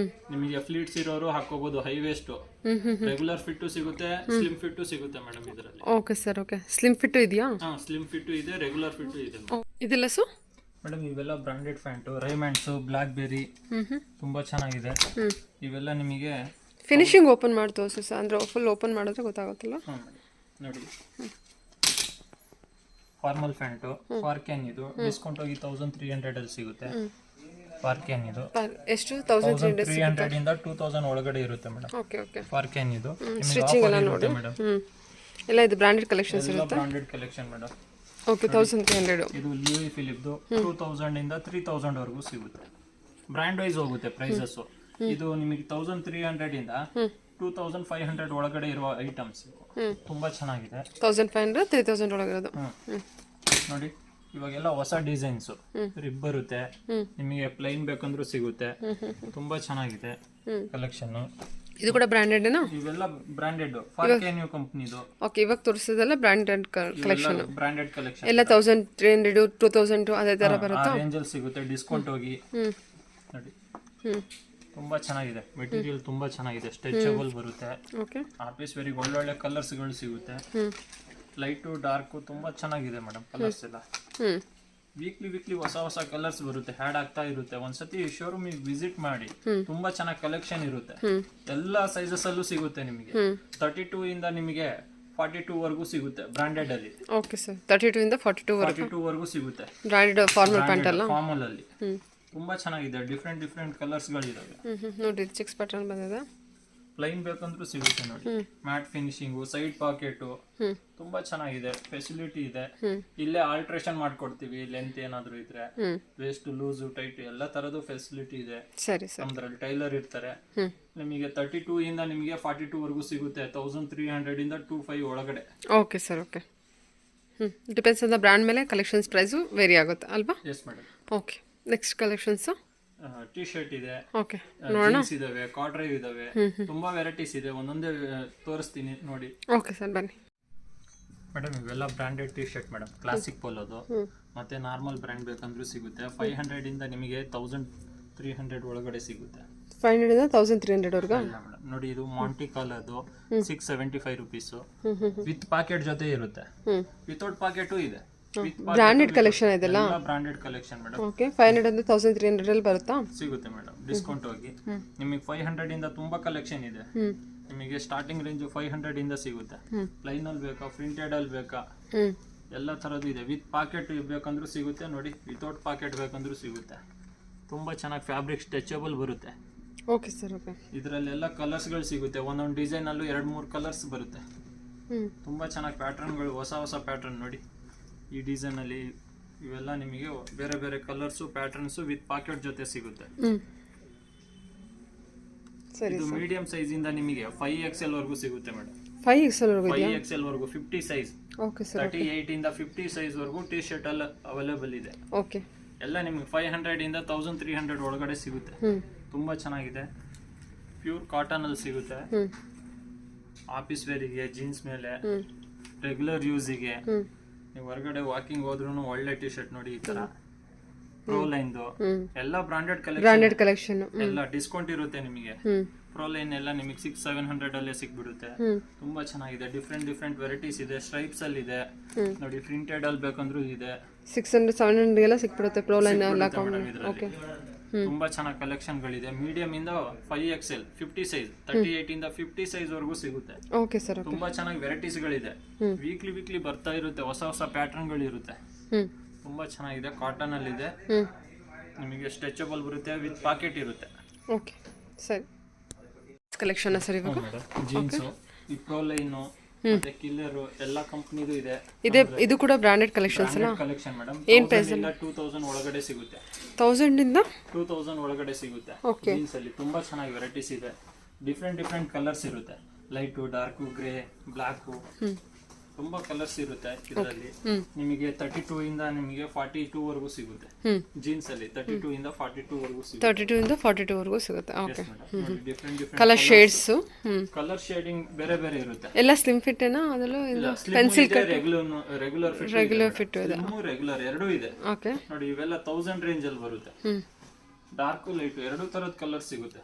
B: ನಿಮಗೆ ಫ್ಲೀಟ್ಸ್ ಇರೋರು ಹಾಕೋಬಹುದು. ಹೈ ವೇಸ್ಟ್, ರೆಗ್ಯುಲರ್ ಫಿಟ್ ಸಿಗುತ್ತೆ, ಸ್ಲಿಮ್ ಫಿಟ್ ಸಿಗುತ್ತೆ ಮೇಡಮ್ ಇದರಲ್ಲಿ.
A: Okay sir. Okay. Slim fit ಇದೆಯಾ?
B: ಸ್ಲಿಮ್ ಫಿಟ್ ಇದೆ, ರೆಗ್ಯುಲರ್ ಫಿಟ್ ಇದೆ
A: ಇದೆಲ್ಲ ಸರ್
B: ಮೇಡಮ್. ಇವೆಲ್ಲ branded pants, Raymonds, black berry, ತುಂಬಾ ಚೆನ್ನಾಗಿದೆ. ಇವೆಲ್ಲ ನಿಮಗೆ
A: ಫಿನಿಶಿಂಗ್ ಓಪನ್ ಮಾಡಿ ತೋರಿಸಿ ಸರ್, ಅಂದ್ರೆ ಫುಲ್ ಓಪನ್ ಮಾಡಿದ್ರೆ ಗೊತ್ತಾಗುತ್ತಲ್ಲ.
B: ನೋಡಿ ಫಾರ್ಮಲ್ ಪ್ಯಾಂಟು, ಫಾರ್ಕ್ಯಾನ್. ಇದು ಡಿಸ್ಕೌಂಟ್ ಹೋಗಿ 1300 ಅಲ್ಲಿ ಸಿಗುತ್ತೆ. ಫಾರ್ಕ್ಯಾನ್ ಇದು
A: ಎಷ್ಟು? 1300
B: ಇಂದ 2000 ಒಳಗಡೆ ಇರುತ್ತೆ ಮೇಡಮ್.
A: ಓಕೆ. ಓಕೆ.
B: ಫಾರ್ಕ್ಯಾನ್ ಇದು
A: ಸ್ಟಿಚಿಂಗ್ ಎಲ್ಲ ನೋಡಿ ಮೇಡಮ್. ಎಲ್ಲ ಇದು ಬ್ರಾಂಡೆಡ್ ಕಲೆಕ್ಷನ್ಸ್ ಇರುತ್ತೆ.
B: Branded collection madam.
A: ಓಕೆ. 1300.
B: ಇದು ಲೂಯಿ ಫಿಲಿಪ್ದು 2000 ಇಂದ 3000 ವರೆಗೂ ಸಿಗುತ್ತೆ. ಬ್ರ್ಯಾಂಡ್ ವೈಸ್ ಹೋಗುತ್ತೆ ಪ್ರೈಸಸ್. ಇದು ನಿಮಗೆ 1300 ಇಂದ 2500 ಒಳಗಡೆ ಇರುವ ಐಟಮ್ಸ್. ತುಂಬಾ ಚೆನ್ನಾಗಿದೆ.
A: 1500 3000 ಒಳಗಿರೋದು.
B: ನೋಡಿ ಇವಾಗೆಲ್ಲ ಹೊಸ ಡಿಸೈನ್ಸ್ ರಿಬ್ ಬರುತ್ತೆ. ನಿಮಗೆ ಪ್ಲೈನ್ ಬೇಕಂದ್ರೂ ಸಿಗುತ್ತೆ. ತುಂಬಾ ಚೆನ್ನಾಗಿದೆ ಕಲೆಕ್ಷನ್.
A: ಇದು ಕೂಡ ಬ್ರಾಂಡೆಡ್ ಏನಾ?
B: ಇವೆಲ್ಲ ಬ್ರಾಂಡೆಡ್, ಫಾರ್ಕ್ಯಾನ್ ಕಂಪನಿದು.
A: ಓಕೆ. ಇವಾಗ ತೋರಿಸೋದೆಲ್ಲ ಬ್ರಾಂಡೆಡ್ ಕಲೆಕ್ಷನ್.
B: ಬ್ರಾಂಡೆಡ್ ಕಲೆಕ್ಷನ್ ಎಲ್ಲ
A: 1300 2000 ಅದೇ ತರ ಬರುತ್ತೆ.
B: ರೇಂಜ್ ಅಲ್ಲಿ ಸಿಗುತ್ತೆ ಡಿಸ್ಕೌಂಟ್ ಹೋಗಿ. ನೋಡಿ ತುಂಬಾ ಚೆನ್ನಾಗಿದೆ ಮೆಟೀರಿಯಲ್, ತುಂಬಾ ಚೆನ್ನಾಗಿದೆ. ಸ್ಟ್ರೆಚಬಲ್ ಬರುತ್ತೆ.
A: ಓಕೆ.
B: ಆಫೀಸ್ ವೇರಿಗೆ ಒಳ್ಳೊಳ್ಳೆ ಕಲರ್ಸ್ ಗಳು ಸಿಗುತ್ತೆ. ಲೈಟು ಡಾರ್ಕು ತುಂಬಾ ಚೆನ್ನಾಗಿದೆ ಮೇಡಮ್ ಕಲರ್ಸ್ ಎಲ್ಲ. ವೀಕ್ಲಿ ಹೊಸ ಕಲರ್ಸ್ ಬರುತ್ತೆ, ಹ್ಯಾಡ್ ಆಗ್ತಾ ಇರುತ್ತೆ. ಒಂದ್ಸತಿ ಶೋರೂಮಿಗೆ ವಿಸಿಟ್ ಮಾಡಿ. ತುಂಬಾ ಚೆನ್ನಾಗಿ ಕಲೆಕ್ಷನ್ ಇರುತ್ತೆ. ಎಲ್ಲಾ ಸೈಜಸ್ ಅಲ್ಲೂ ಸಿಗುತ್ತೆ ನಿಮಗೆ. 32 ಇಂದ ನಿಮಗೆ 42 ವರೆಗೂ ಸಿಗುತ್ತೆ ಬ್ರಾಂಡೆಡ್ ಅಲ್ಲಿ.
A: Okay sir. 32 ಇಂದ 42
B: ವರೆಗೂ ಸಿಗುತ್ತೆ.
A: ಬ್ರಾಂಡೆಡ್ ಫಾರ್ಮಲ್ ಪ್ಯಾಂಟ್ ಅಲ್ಲ?
B: ಫಾರ್ಮಲ್ ಅಲ್ಲಿ ತುಂಬಾ ಚೆನ್ನಾಗಿದೆ. ಡಿಫ್ರೆಂಟ್ ಕಲರ್ಸ್ ಗಳಿದಾವೆ.
A: ನೋಡಿ ಚೆಕ್ಸ್ ಪ್ಯಾಟರ್ನ್ ಬಂದಿದೆ.
B: ಪ್ಲೈನ್ ಬೇಕಂದ್ರೂ ಸಿಗುತ್ತೆ ನೋಡಿ. ಮ್ಯಾಟ್ ಫಿನಿಶಿಂಗು, ಸೈಡ್ ಪಾಕೆಟ್, ತುಂಬಾ ಚೆನ್ನಾಗಿದೆ. ಫೆಸಿಲಿಟಿ ಇದೆ. ಇಲ್ಲೇ ಆಲ್ಟ್ರೇಷನ್ ಮಾಡ್ಕೊಡ್ತೀವಿ. ಲೆಂತ್ ಏನಾದ್ರು ಇದ್ರೆ, ವೇಸ್ಟ್ ಲೂಸ್ ಟೈಟ್ ಎಲ್ಲ ತರದ್ದು ಫೆಸಿಲಿಟಿ ಇದೆ.
A: ಸರಿ ಸರ್.
B: ನಮ್ದ್ರಲ್ಲಿ ಟೈಲರ್ ಇರ್ತಾರೆ. ನಿಮಗೆ 32 ಇಂದ ನಿಮಗೆ 42 ವರೆಗೂ ಸಿಗುತ್ತೆ. 1300 ಇಂದ 2500 ಒಳಗಡೆ.
A: Okay sir. Okay. Depends on the brand ಮೇಲೆ ಕಲೆಕ್ಷನ್ಸ್ ಪ್ರೈಸು ವೇರಿ ಆಗುತ್ತೆ ಅಲ್ವಾ?
B: Yes madam.
A: Okay. Next collections
B: T shirt ಇದೆ,
A: ಓಕೆ
B: ಜೀನ್ಸ್ ಇದಾವೆ, ಕಾರ್ಡ್ರೈವ್ ಇದಾವೆ, ತುಂಬಾ ವೆರೈಟೀಸ್ ಇದೆ. ಒಂದೊಂದೇ ತೋರಿಸ್ತೀನಿ ನೋಡಿ.
A: ಓಕೆ ಸರ್ ಬನ್ನಿ.
B: ಮೇಡಮ್ ಇವೆಲ್ಲ branded T shirt madam, classic ಪೋಲೋದು. ಮತ್ತೆ ನಾರ್ಮಲ್ ಬ್ರ್ಯಾಂಡ್ ಬೇಕಂದ್ರೂ ಸಿಗುತ್ತೆ. 500 ಇಂದ ನಿಮಗೆ 1300 ಒಳಗಡೆ ಸಿಗುತ್ತೆ.
A: 500 ಇಂದ 1300 ವರ್ಗ.
B: ಇಲ್ಲ ಮೇಡಮ್ ನೋಡಿ, ಇದು ಮಾಂಟಿ ಕಾಲರ್ದು 675 ರುಪೀಸ್ ವಿತ್ ಪಾಕೆಟ್ ಜೊತೆ ಇರುತ್ತೆ. ವಿತೌಟ್ ಪಾಕೆಟು ಇದೆ.
A: ಬ್ರಾಂಡೆಡ್ ಕಲೆಕ್ಷನ್ ಇದೆಲ್ಲ.
B: Branded collection madam.
A: ಓಕೆ 500 ಇಂದ 1300 ಅಲ್ಲಿ ಬರುತ್ತಾ?
B: ಸಿಗುತ್ತೆ ಮೇಡಮ್, ಡಿಸ್ಕೌಂಟ್ ಹೋಗಿ ನಿಮಗೆ 500 ಇಂದ ತುಂಬಾ ಕಲೆಕ್ಷನ್ ಇದೆ. ನಿಮಗೆ ಸ್ಟಾರ್ಟಿಂಗ್ ರೇಂಜ್ 500 ಇಂದ ಸಿಗುತ್ತೆ. ಪ್ಲೈನ್ ಅಲ್ಲಿ ಬೇಕಾ, ಪ್ರಿಂಟೆಡ್ ಅಲ್ಲಿ ಬೇಕಾ, ಎಲ್ಲ ತರದ್ದು ಇದೆ. ವಿತ್ ಪಾಕೆಟ್ ಬೇಕಂದ್ರೂ ಸಿಗುತ್ತೆ ನೋಡಿ, ವಿತೌಟ್ ಪಾಕೆಟ್ ಬೇಕಂದ್ರೂ ಸಿಗುತ್ತೆ. ತುಂಬಾ ಚೆನ್ನಾಗಿ ಫ್ಯಾಬ್ರಿಕ್ ಸ್ಟ್ರೆಚಬಲ್ ಬರುತ್ತೆ.
A: Okay sir. ಓಕೆ
B: ಇದರಲ್ಲೆಲ್ಲ ಕಲರ್ಸ್ಗಳು ಸಿಗುತ್ತೆ. ಒಂದೊಂದು ಡಿಸೈನ್ ಅಲ್ಲೂ 2-3 ಕಲರ್ಸ್ ಬರುತ್ತೆ. ತುಂಬಾ ಚೆನ್ನಾಗಿ ಪ್ಯಾಟರ್ನ್ಗಳು, ಹೊಸ ಹೊಸ ಪ್ಯಾಟರ್ನ್ ನೋಡಿ. ಈ ಡಿಸೈನ್ ಅಲ್ಲಿ ಇವೆಲ್ಲ ನಿಮಗೆ ಬೇರೆ ಬೇರೆ ಕಲರ್ಸು, ಪ್ಯಾಟರ್ನ್ಸು ವಿತ್ ಪಾಕೆಟ್ ಜೊತೆ ಸಿಗುತ್ತೆ. ಇದು ಮೀಡಿಯಂ ಸೈಜ್ ಇಂದ ನಿಮಗೆ 5XL ವರೆಗೂ ಸಿಗುತ್ತೆ ಮೇಡಮ್.
A: 5XL ವರೆಗೂ ಇದೆಯಾ?
B: 5XL ವರೆಗೂ 50 ಸೈಜ್.
A: Okay sir.
B: 38 ಇಂದ 50 ಸೈಜ್ ವರೆಗೂ ಟಿ ಶರ್ಟ್ ಅಲ್ಲಿ ಅವೈಲೇಬಲ್ ಇದೆ.
A: ಓಕೆ
B: ಎಲ್ಲ ನಿಮಗೆ 500 ಇಂದ 1300 ಒಳಗಡೆ ಸಿಗುತ್ತೆ. ತುಂಬಾ ಚೆನ್ನಾಗಿದೆ. ಪ್ಯೂರ್ ಕಾಟನ್ ಅಲ್ಲಿ ಸಿಗುತ್ತೆ. ಆಫೀಸ್ ವೇರಿಗೆ, ಜೀನ್ಸ್ ಮೇಲೆ, ರೆಗ್ಯುಲರ್ ಯೂಸಿಗೆ, ನೀವು ಹೊರಗಡೆ ವಾಕಿಂಗ್ ಹೋದ್ರೂ ಒಳ್ಳೆ ಟಿ ಶರ್ಟ್ ನೋಡಿ. ಈ ತರ ಪ್ರೋ ಲೈನ್ದು ಎಲ್ಲ ಬ್ರಾಂಡೆಡ್
A: ಕಲೆಕ್ಷನ್
B: ಎಲ್ಲ ಡಿಸ್ಕೌಂಟ್ ಇರುತ್ತೆ ನಿಮಗೆ. ಪ್ರೋ ಲೈನ್ ಎಲ್ಲ ನಿಮಗೆ 600-700 ಅಲ್ಲೇ ಸಿಕ್ಬಿಡುತ್ತೆ. ತುಂಬಾ ಚೆನ್ನಾಗಿದೆ. ಡಿಫ್ರೆಂಟ್ ವೆರೈಟೀಸ್ ಇದೆ. ಸ್ಟ್ರೈಪ್ಸ್ ಅಲ್ಲಿ ಇದೆ ನೋಡಿ, ಪ್ರಿಂಟೆಡ್ ಅಲ್ಲಿ ಬೇಕಂದ್ರೂ ಇದೆ.
A: 600-700 ಎಲ್ಲ ಸಿಕ್ಬಿಡುತ್ತೆ ಪ್ರೋ ಲೈನ್ ಎಲ್ಲ. ಓಕೆ
B: ತುಂಬಾ ಚೆನ್ನಾಗಿ ಕಲೆಕ್ಷನ್ ಗಳಿದೆ. ಮೀಡಿಯಂ ಇಂದ 5XL 50 ಸೈಜ್, 38 ಇಂದ 50 ಸೈಜ್ ವರೆಗೂ ಸಿಗುತ್ತೆ.
A: Okay sir.
B: ತುಂಬಾ ಚೆನ್ನಾಗಿ ವೆರೈಟೀಸ್ ಗಳಿದೆ. ವೀಕ್ಲಿ ಬರ್ತಾ ಇರುತ್ತೆ, ಹೊಸ ಹೊಸ ಪ್ಯಾಟರ್ನ್ ಗಳು ಇರುತ್ತೆ. ತುಂಬಾ ಚೆನ್ನಾಗಿದೆ. ಕಾಟನ್ ಅಲ್ಲಿ ಇದೆ, ನಿಮಗೆ ಸ್ಟ್ರೆಚಬಲ್ ಬರುತ್ತೆ, ವಿತ್ ಪಾಕೆಟ್ ಇರುತ್ತೆ.
A: ಓಕೆ ಸರಿ. ಕಲೆಕ್ಷನ್ ಸರ್ ಇವಾಗ
B: ಜೀನ್ಸ್, ಈ ಪ್ರೋ ಲೈನ್ ಮತ್ತೆ ಕಿಲ್ಲರ್ ಎಲ್ಲ ಕಂಪನಿದು ಇದೆ.
A: ಇದು ಕೂಡ ಬ್ರಾಂಡೆಡ್ ಕಲೆಕ್ಷನ್ಸ್ ಅಲ್ಲ?
B: Collection madam.
A: ಏನ್ ಪ್ರೈಸ್?
B: 2000 ಒಳಗಡೆ ಸಿಗುತ್ತೆ.
A: 1000 ಇಂದ
B: 2000 ಒಳಗಡೆ ಸಿಗುತ್ತೆ. ಜೀನ್ಸ್ ಅಲ್ಲಿ ತುಂಬಾ ಚೆನ್ನಾಗಿ ವೆರೈಟೀಸ್ ಇದೆ. ಡಿಫ್ರೆಂಟ್ ಕಲರ್ಸ್ ಇರುತ್ತೆ. ಲೈಟ್, ಡಾರ್ಕ್, ಗ್ರೇ, ಬ್ಲಾಕ್, ತುಂಬಾ ಕಲರ್ಸ್ ಇರುತ್ತೆ ಇದರಲ್ಲಿ. ನಿಮಗೆ 32 ಇಂದ ನಿಮಗೆ 42 ವರೆಗೂ ಸಿಗುತ್ತೆ. ಜೀನ್ಸ್ ಅಲ್ಲಿ 32 ಇಂದ 42 ವರೆಗೂ ಸಿಗುತ್ತೆ.
A: 32 ಇಂದ 42 ವರೆಗೂ ಸಿಗುತ್ತೆ. Okay.
B: Different
A: colour shades,
B: colour shading ಬೇರೆ ಬೇರೆ ಇರುತ್ತೆ.
A: ಎಲ್ಲ ಸ್ಲಿಮ್ ಫಿಟ್ ಏನಾ? ಅದೆಲ್ಲ ಪೆನ್ಸಿಲ್ ಕಟ್,
B: ರೆಗ್ಯುಲರ್ ಫಿಟ್ ಇದೆ, ರೆಗ್ಯುಲರ್ ಎರಡೂ ಇದೆ.
A: ಓಕೆ
B: ನೋಡಿ, ಇವೆಲ್ಲ 1000 ರೇಂಜ್ ಅಲ್ಲಿ ಬರುತ್ತೆ. ಡಾರ್ಕ್, ಲೈಟ್ ಎರಡೂ ತರದ ಕಲರ್ ಸಿಗುತ್ತೆ.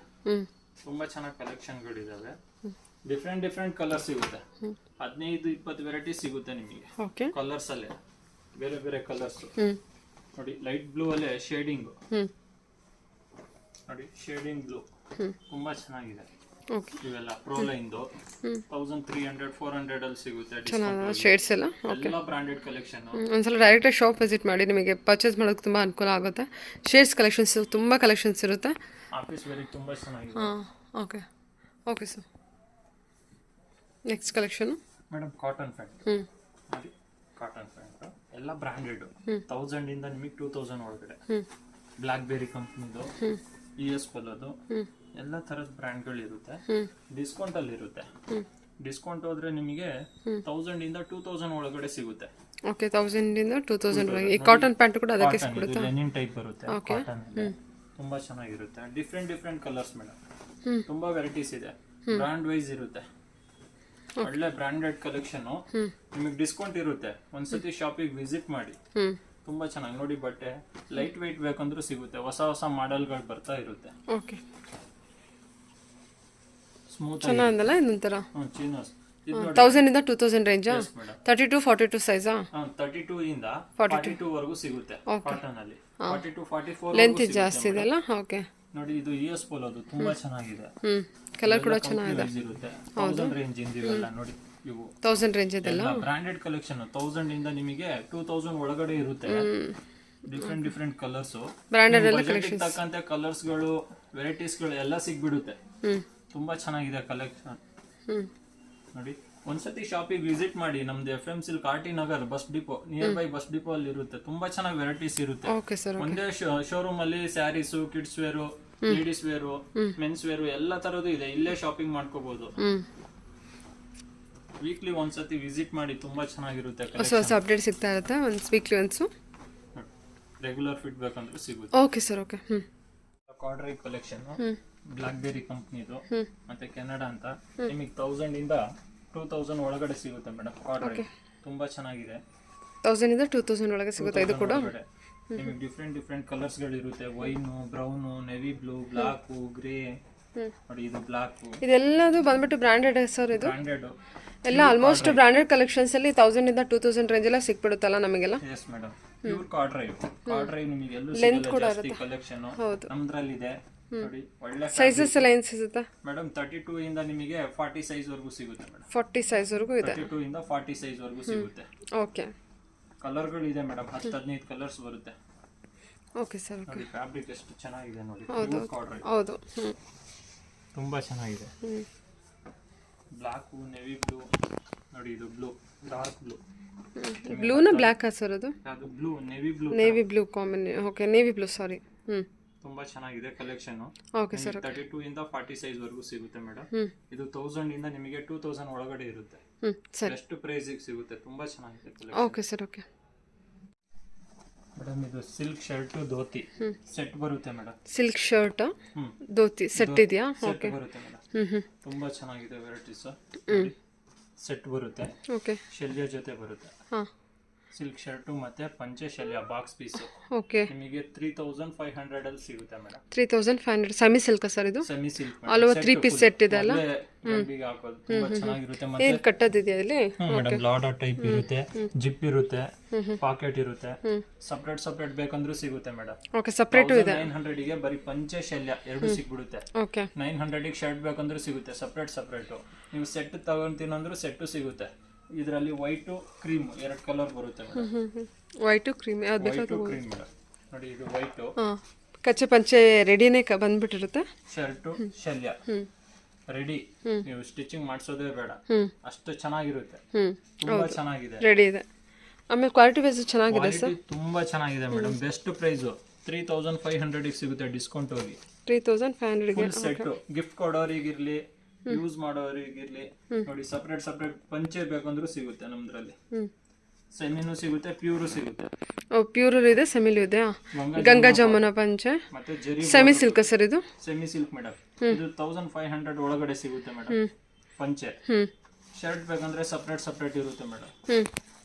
B: ತುಂಬಾ ಚೆನ್ನಾಗಿ ಕಲೆಕ್ಷನ್ ಗಳಿದಾವೆ. ಡಿಫ್ರೆಂಟ್ ಕಲರ್ ಸಿಗುತ್ತೆ. 15-20 ವೆರೈಟಿ ಸಿಗುತ್ತೆ ನಿಮಗೆ.
A: ಓಕೆ
B: ಕಲರ್ಸ್ ಅಲ್ಲೇ ಬೇರೆ ಬೇರೆ ಕಲರ್ಸ್ ನೋಡಿ. ಲೈಟ್ ಬ್ಲೂ ಅಲ್ಲೇ ಶೇಡಿಂಗ್ ನೋಡಿ, ಶೇಡಿಂಗ್ ಬ್ಲೂ ತುಂಬಾ ಚೆನ್ನಾಗಿದೆ. ಇವೆಲ್ಲ ಪ್ರೋ ಲೈನ್ದು 1300-400 ಅಲ್ಲಿ ಸಿಗುತ್ತೆ.
A: ಶೇಡ್ಸ್ ಎಲ್ಲ
B: ಎಲ್ಲ ಬ್ರಾಂಡೆಡ್ ಕಲೆಕ್ಷನ್.
A: ಒಂದ್ಸಲ ಡೈರೆಕ್ಟ್ ಶಾಪ್ ವಿಸಿಟ್ ಮಾಡಿ, ನಿಮಗೆ ಪರ್ಚೇಸ್ ಮಾಡೋಕೆ ತುಂಬಾ ಅನುಕೂಲ ಆಗುತ್ತೆ. ಶೇಡ್ಸ್ ಕಲೆಕ್ಷನ್ಸ್ ತುಂಬಾ ಕಲೆಕ್ಷನ್ಸ್ ಇರುತ್ತೆ.
B: ಆಫೀಸ್ ವೇರಿಗೆ ತುಂಬಾ ಚೆನ್ನಾಗಿದೆ.
A: Okay okay sir. Next collection
B: madam cotton pant ನೋಡಿ. ಕಾಟನ್ ಪ್ಯಾಂಟ್ ಎಲ್ಲ ಬ್ರಾಂಡೆಡ್. 1000 ಇಂದ ನಿಮಗೆ 2000 ಒಳಗಡೆ. ಬ್ಲಾಕ್ ಬೆರಿ ಕಂಪ್ನಿದು, ES ಪಲ್ಲೋದು, ಎಲ್ಲ ತರದ ಬ್ರ್ಯಾಂಡ್ಗಳು ಇರುತ್ತೆ. ಡಿಸ್ಕೌಂಟ್ ಅಲ್ಲಿ ಇರುತ್ತೆ. ಡಿಸ್ಕೌಂಟ್ ಹೋದ್ರೆ ನಿಮಗೆ 1000 ಇಂದ 2000 ಒಳಗಡೆ ಸಿಗುತ್ತೆ.
A: ಓಕೆ 1000 ಇಂದ 2000 ಒಳಗೆ. ಈ ಕಾಟನ್ ಪ್ಯಾಂಟ್ ಕೂಡ ಅದಕ್ಕೆ ಸಿಗುತ್ತೆ.
B: ಲೆನಿನ್ ಟೈಪ್ ಬರುತ್ತೆ. ಕಾಟನ್ ತುಂಬಾ ಚೆನ್ನಾಗಿರುತ್ತೆ. Different colours madam. ತುಂಬಾ ವೆರೈಟೀಸ್ ಇದೆ. ಬ್ರಾಂಡ್ ವೈಸ್ ಇರುತ್ತೆ. ಒಳ್ಳೆ ಬ್ರಾಂಡೆಡ್ ಕಲೆಕ್ಷನ್. ನಿಮಗೆ ಡಿಸ್ಕೌಂಟ್ ಇರುತ್ತೆ. ಒಂದ್ಸತಿ ಶಾಪಿಗೆ ವಿಸಿಟ್ ಮಾಡಿ. ತುಂಬಾ ಚೆನ್ನಾಗಿ ನೋಡಿ. ಬಟ್ಟೆ ಲೈಟ್ ವೆಯ್ಟ್ ಬೇಕಂದ್ರೂ ಸಿಗುತ್ತೆ. ಹೊಸ ಮಾಡೆಲ್ಗಳು ಬರ್ತಾ ಇರುತ್ತೆ.
A: ಓಕೆ
B: ಸ್ಮೂತ್
A: ಚೆನ್ನಾಗಲ್ಲ ಇದೊಂಥರ.
B: ಚಿನ್ನೋಸ್
A: 1000 ಇಂದ 2000 ರೇಂಜಾ? 32-42 ಸೈಜಾ?
B: 32 ಇಂದ 42 ವರೆಗೂ ಸಿಗುತ್ತೆ ಕಾಟನ್ ಅಲ್ಲಿ. 42-44
A: ಲೆಂತ್ ಜಾಸ್ತಿ ಇದೆ ಅಲ್ಲ? ಓಕೆ
B: ನೋಡಿ, ಇದು ES ಪೋಲೋದು ತುಂಬಾ ಚೆನ್ನಾಗಿದೆ.
A: ಕಲರ್ ಕೂಡ ಚೆನ್ನಾಗಿದೆ.
B: 1000 ರೇಂಜ್ ಇಂದಿವೆಲ್ಲ ನೋಡಿ. ಇವು
A: 1000 ರೇಂಜ್ ಇದೆಲ್ಲ
B: ಬ್ರಾಂಡೆಡ್ ಕಲೆಕ್ಷನ್. 1000 ಇಂದ ನಿಮಗೆ 2000 ಒಳಗಡೆ ಇರುತ್ತೆ. Different colours.
A: ಬ್ರಾಂಡೆಡ್ ಎಲ್ಲ ಕಲೆಕ್ಷನ್
B: ತಕ್ಕಂತೆ ಕಲರ್ಸ್ ಗಳು, ವೆರೈಟೀಸ್ ಗಳು ಎಲ್ಲ ಸಿಗ್ಬಿಡುತ್ತೆ. ತುಂಬಾ ಚೆನ್ನಾಗಿದೆ ಕಲೆಕ್ಷನ್ ನೋಡಿ. ಒಂದ್ಸತಿ ಶಾಪಿಗೆ ವಿಸಿಟ್ ಮಾಡಿ. ನಮ್ದು FM silk RT Nagar bus depot, near by bus depot ಅಲ್ಲಿ ಇರುತ್ತೆ. ತುಂಬಾ ಚೆನ್ನಾಗಿ ವೆರೈಟೀಸ್ ಇರುತ್ತೆ. ಒಂದೇ ಶೋರೂಮ್ ಅಲ್ಲಿ saris, kids wear, ladies wear, men's wear ಎಲ್ಲ ತರದ್ದು ಇದೆ. ಇಲ್ಲೇ ಶಾಪಿಂಗ್ ಮಾಡ್ಕೋಬಹುದು. ವೀಕ್ಲಿ ಒಂದ್ಸತಿ ವಿಸಿಟ್ ಮಾಡಿ. ತುಂಬಾ ಚೆನ್ನಾಗಿರುತ್ತೆ.
A: ಹೊಸ ಅಪ್ಡೇಟ್ ಸಿಗ್ತಾ ಇರುತ್ತೆ ವೀಕ್ಲಿ ಒನ್ಸ್.
B: ರೆಗ್ಯುಲರ್ ಫಿಟ್ ಬೇಕಂದ್ರೆ ಸಿಗುತ್ತೆ.
A: Okay sir. Okay
B: corduroy collection Blackberry ಕಂಪ್ನಿದು ಮತ್ತೆ ಕೆನಡಾ ಅಂತ ನಿಮಗೆ 1000 ಇಂದ 2000 ಒಳಗಡೆ ಸಿಗುತ್ತೆ ಮೇಡಮ್. ಕಾರ್ಡ್ರೈ ತುಂಬಾ ಚೆನ್ನಾಗಿದೆ.
A: 1000 ಇಂದ 2000 ಒಳಗೆ ಸಿಗುತ್ತೆ ಇದು ಕೂಡ.
B: ನಿಮಗೆ ಡಿಫ್ರೆಂಟ್ ಕಲರ್ಸ್ ಗಳು ಇರುತ್ತೆ. Wine, brown, navy blue, black, grey. ನೋಡಿ ಇದು ಬ್ಲಾಕ್.
A: ಇದೆಲ್ಲದು ಬಂದ್ಬಿಟ್ಟು ಬ್ರಾಂಡೆಡ್ ಸರ್. ಇದು
B: ಬ್ರಾಂಡೆಡ್
A: ಎಲ್ಲ ಆಲ್ಮೋಸ್ಟ್ ಬ್ರಾಂಡೆಡ್ ಕಲೆಕ್ಷನ್ಸ್ ಅಲ್ಲಿ 1000 ಇಂದ 2000 ರೇಂಜ್ ಎಲ್ಲ ಸಿಕ್ಬಿಡುತ್ತಲ್ಲ ನಮಗೆಲ್ಲ.
B: Yes madam. ಪ್ಯೂರ್ ಕಾರ್ಡ್ರೈ ನಿಮಗೆ ಎಲ್ಲೂ ಸಿಗಲ್ಲ ಜಾಸ್ತಿ ಕಲೆಕ್ಷನ್. ನಮ್ದ್ರಲ್ಲಿ ಇದೆ ನೋಡಿ. ಒಳ್ಳೆ
A: ಸೈಜಸ್ ಎಲ್ಲ ಏನು ಸಿಗುತ್ತೆ
B: ಮೇಡಮ್? 32 ಇಂದ ನಿಮಗೆ 40 ಸೈಜ್ ವರೆಗೂ ಸಿಗುತ್ತೆ ಮೇಡಮ್.
A: 40 ಸೈಜ್ ವರೆಗೂ ಇದೆ.
B: 32 ಇಂದ 40 ಸೈಜ್ ವರೆಗೂ ಸಿಗುತ್ತೆ.
A: ಓಕೆ.
B: ಕಲರ್ಗಳು ಇದೆ ಮೇಡಮ್. 10-15 ಕಲರ್ಸ್ ಬರುತ್ತೆ.
A: Okay sir.
B: ನೋಡಿ ಫ್ಯಾಬ್ರಿಕ್ ಎಷ್ಟು ಚೆನ್ನಾಗಿದೆ ನೋಡಿ. ಕಾರ್ಡ್ರೈ
A: ಹೌದು.
B: ತುಂಬಾ ಚೆನ್ನಾಗಿದೆ. Black, navy blue. ನೋಡಿ ಇದು ಬ್ಲೂ, ಡಾರ್ಕ್ ಬ್ಲೂ.
A: ಬ್ಲೂನ ಬ್ಲ್ಯಾಕ್ ಸರ್ ಅದು?
B: ಅದು blue,
A: navy blue combination. Okay, navy blue, sorry.
B: ತುಂಬಾ ಚೆನ್ನಾಗಿದೆ ಕಲೆಕ್ಷನ್.
A: Okay sir.
B: 32 ಇಂದ 40 ಸೈಜ್ ವರೆಗೂ ಸಿಗುತ್ತೆ ಮೇಡಮ್. ಇದು 1000 ಇಂದ ನಿಮಗೆ 2000 ಒಳಗಡೆ ಇರುತ್ತೆ.
A: ಸರಿ.
B: ಎಷ್ಟು ಪ್ರೈಸ್ ಸಿಗುತ್ತೆ. ತುಂಬಾ ಚೆನ್ನಾಗಿದೆ collection.
A: Okay sir. Okay
B: madam. ಇದು ಸಿಲ್ಕ್ ಶರ್ಟ್ ಧೋತಿ ಸೆಟ್ ಬರುತ್ತೆ madam.
A: Silk shirt dhoti set ಇದೆಯಾ?
B: ಓಕೆ ಬರುತ್ತೆ ಮೇಡಮ್. ತುಂಬಾ ಚೆನ್ನಾಗಿದೆ ವೆರೈಟೀಸ್. ಸೆಟ್ ಬರುತ್ತೆ.
A: ಓಕೆ.
B: ಶಲ್ಯ ಜೊತೆ ಬರುತ್ತೆ.
A: ಹಾಂ.
B: ಸಿಲ್ಕ್ ಶರ್ಟ್ ಮತ್ತೆ ಪಂಚೆ ಶಲ್ಯ ಬಾಕ್ಸ್ ಪೀಸ್.
A: ಓಕೆ.
B: ನಿಮಗೆ 3500 ಅಲ್ಲಿ ಸಿಗುತ್ತೆ ಮೇಡಮ್.
A: 3500 ಸೆಮಿ ಸಿಲ್ಕ್ ಸರ್ ಇದು?
B: Semi silk.
A: All over 3 piece set ಇದೆ ಅಲ್ಲ?
B: ಹಾಕೋದು ತುಂಬಾ ಚೆನ್ನಾಗಿರುತ್ತೆ. ಮತ್ತೆ
A: ಏನು ಕಟ್ಟೋದಿದೆಯಾ ಇಲ್ಲಿ?
B: ಮೇಡಮ್ ಲಾಡಾ ಟೈಪ್ ಇರುತ್ತೆ, ಜಿಪ್ ಇರುತ್ತೆ, ಪಾಕೆಟ್ ಇರುತ್ತೆ. ಸಪರೇಟ್ ಬೇಕಂದ್ರೂ ಸಿಗುತ್ತೆ ಮೇಡಮ್.
A: ಓಕೆ, ಸಪರೇಟ್ ಇದೆ.
B: 900 ಗೆ ಬರೀ ಪಂಚೆ ಶಲ್ಯ ಎರಡು ಸಿಗ್ಬಿಡುತ್ತೆ.
A: ಓಕೆ.
B: 900 ಗೆ ಶರ್ಟ್ ಬೇಕಂದ್ರೂ ಸಿಗುತ್ತೆ ಸಪರೇಟ್. ನೀವು ಸೆಟ್ ತಗೊಂತೀನಂದ್ರೂ ಸೆಟ್ಟು ಸಿಗುತ್ತೆ. ಇದರಲ್ಲಿ ವೈಟ್ ಕ್ರೀಮ್ 2 ಕಲರ್ ಬರುತ್ತೆ ಮೇಡಮ್.
A: ವೈಟ್ ಕ್ರೀಮ್ ಯಾವ್ದು ಬೇಕಾದ್ರೂ
B: ಕ್ರೀಮ್ ಮೇಡಮ್. ನೋಡಿ ಇದು ವೈಟ್.
A: ಕಚ್ಚೆ ಪಂಚೆ ರೆಡಿನೇ ಬಂದ್ಬಿಟ್ಟಿರುತ್ತೆ.
B: ಶರ್ಟ್ ಶಲ್ಯ ರೆಡಿ. ನೀವು ಸ್ಟಿಚಿಂಗ್ ಮಾಡಿಸೋದೇ ಬೇಡ, ಅಷ್ಟು ಚೆನ್ನಾಗಿರುತ್ತೆ. ತುಂಬಾ ಚೆನ್ನಾಗಿದೆ.
A: ರೆಡಿ ಇದೆ. ಆಮೇಲೆ ಕ್ವಾಲಿಟಿ ವೈಸ್ ಚೆನ್ನಾಗಿದೆ ಸರ್.
B: ತುಂಬಾ ಚೆನ್ನಾಗಿದೆ ಮೇಡಮ್. ಬೆಸ್ಟ್ ಪ್ರೈಸ್ 3500 ಗೆ ಸಿಗುತ್ತೆ ಡಿಸ್ಕೌಂಟ್ ಹೋಗಿ.
A: 3500 ಗೆ
B: ಸೆಟ್ ಗಿಫ್ಟ್ ಕೊಡೋರಿಗಿರ್ಲಿ, ಯೂಸ್ ಮಾಡೋರಿಗಿರ್ಲಿ. ನೋಡಿ ಸಪರೇಟ್ ಪಂಚೆ ಬೇಕಂದ್ರೂ ಸಿಗುತ್ತೆ ನಮ್ದ್ರಲ್ಲಿ. ಸೆಮಿನೂ ಸಿಗುತ್ತೆ, ಪ್ಯೂರು ಸಿಗುತ್ತೆ.
A: ಪ್ಯೂರ್ ಇದೆ, ಸೆಮಿಲು ಇದೆ. ಗಂಗಾ ಜಮುನಾ ಪಂಚೆ
B: ಮತ್ತೆ ಜರಿ
A: ಸೆಮಿ ಸಿಲ್ಕ್ ಸರ್ ಇದು?
B: Semi silk madam. ಇದು 1500 ಒಳಗಡೆ ಸಿಗುತ್ತೆ ಮೇಡಮ್ ಪಂಚೆ. ಶರ್ಟ್ ಬೇಕಂದ್ರೆ ಸಪರೇಟ್ ಇರುತ್ತೆ ಮೇಡಮ್.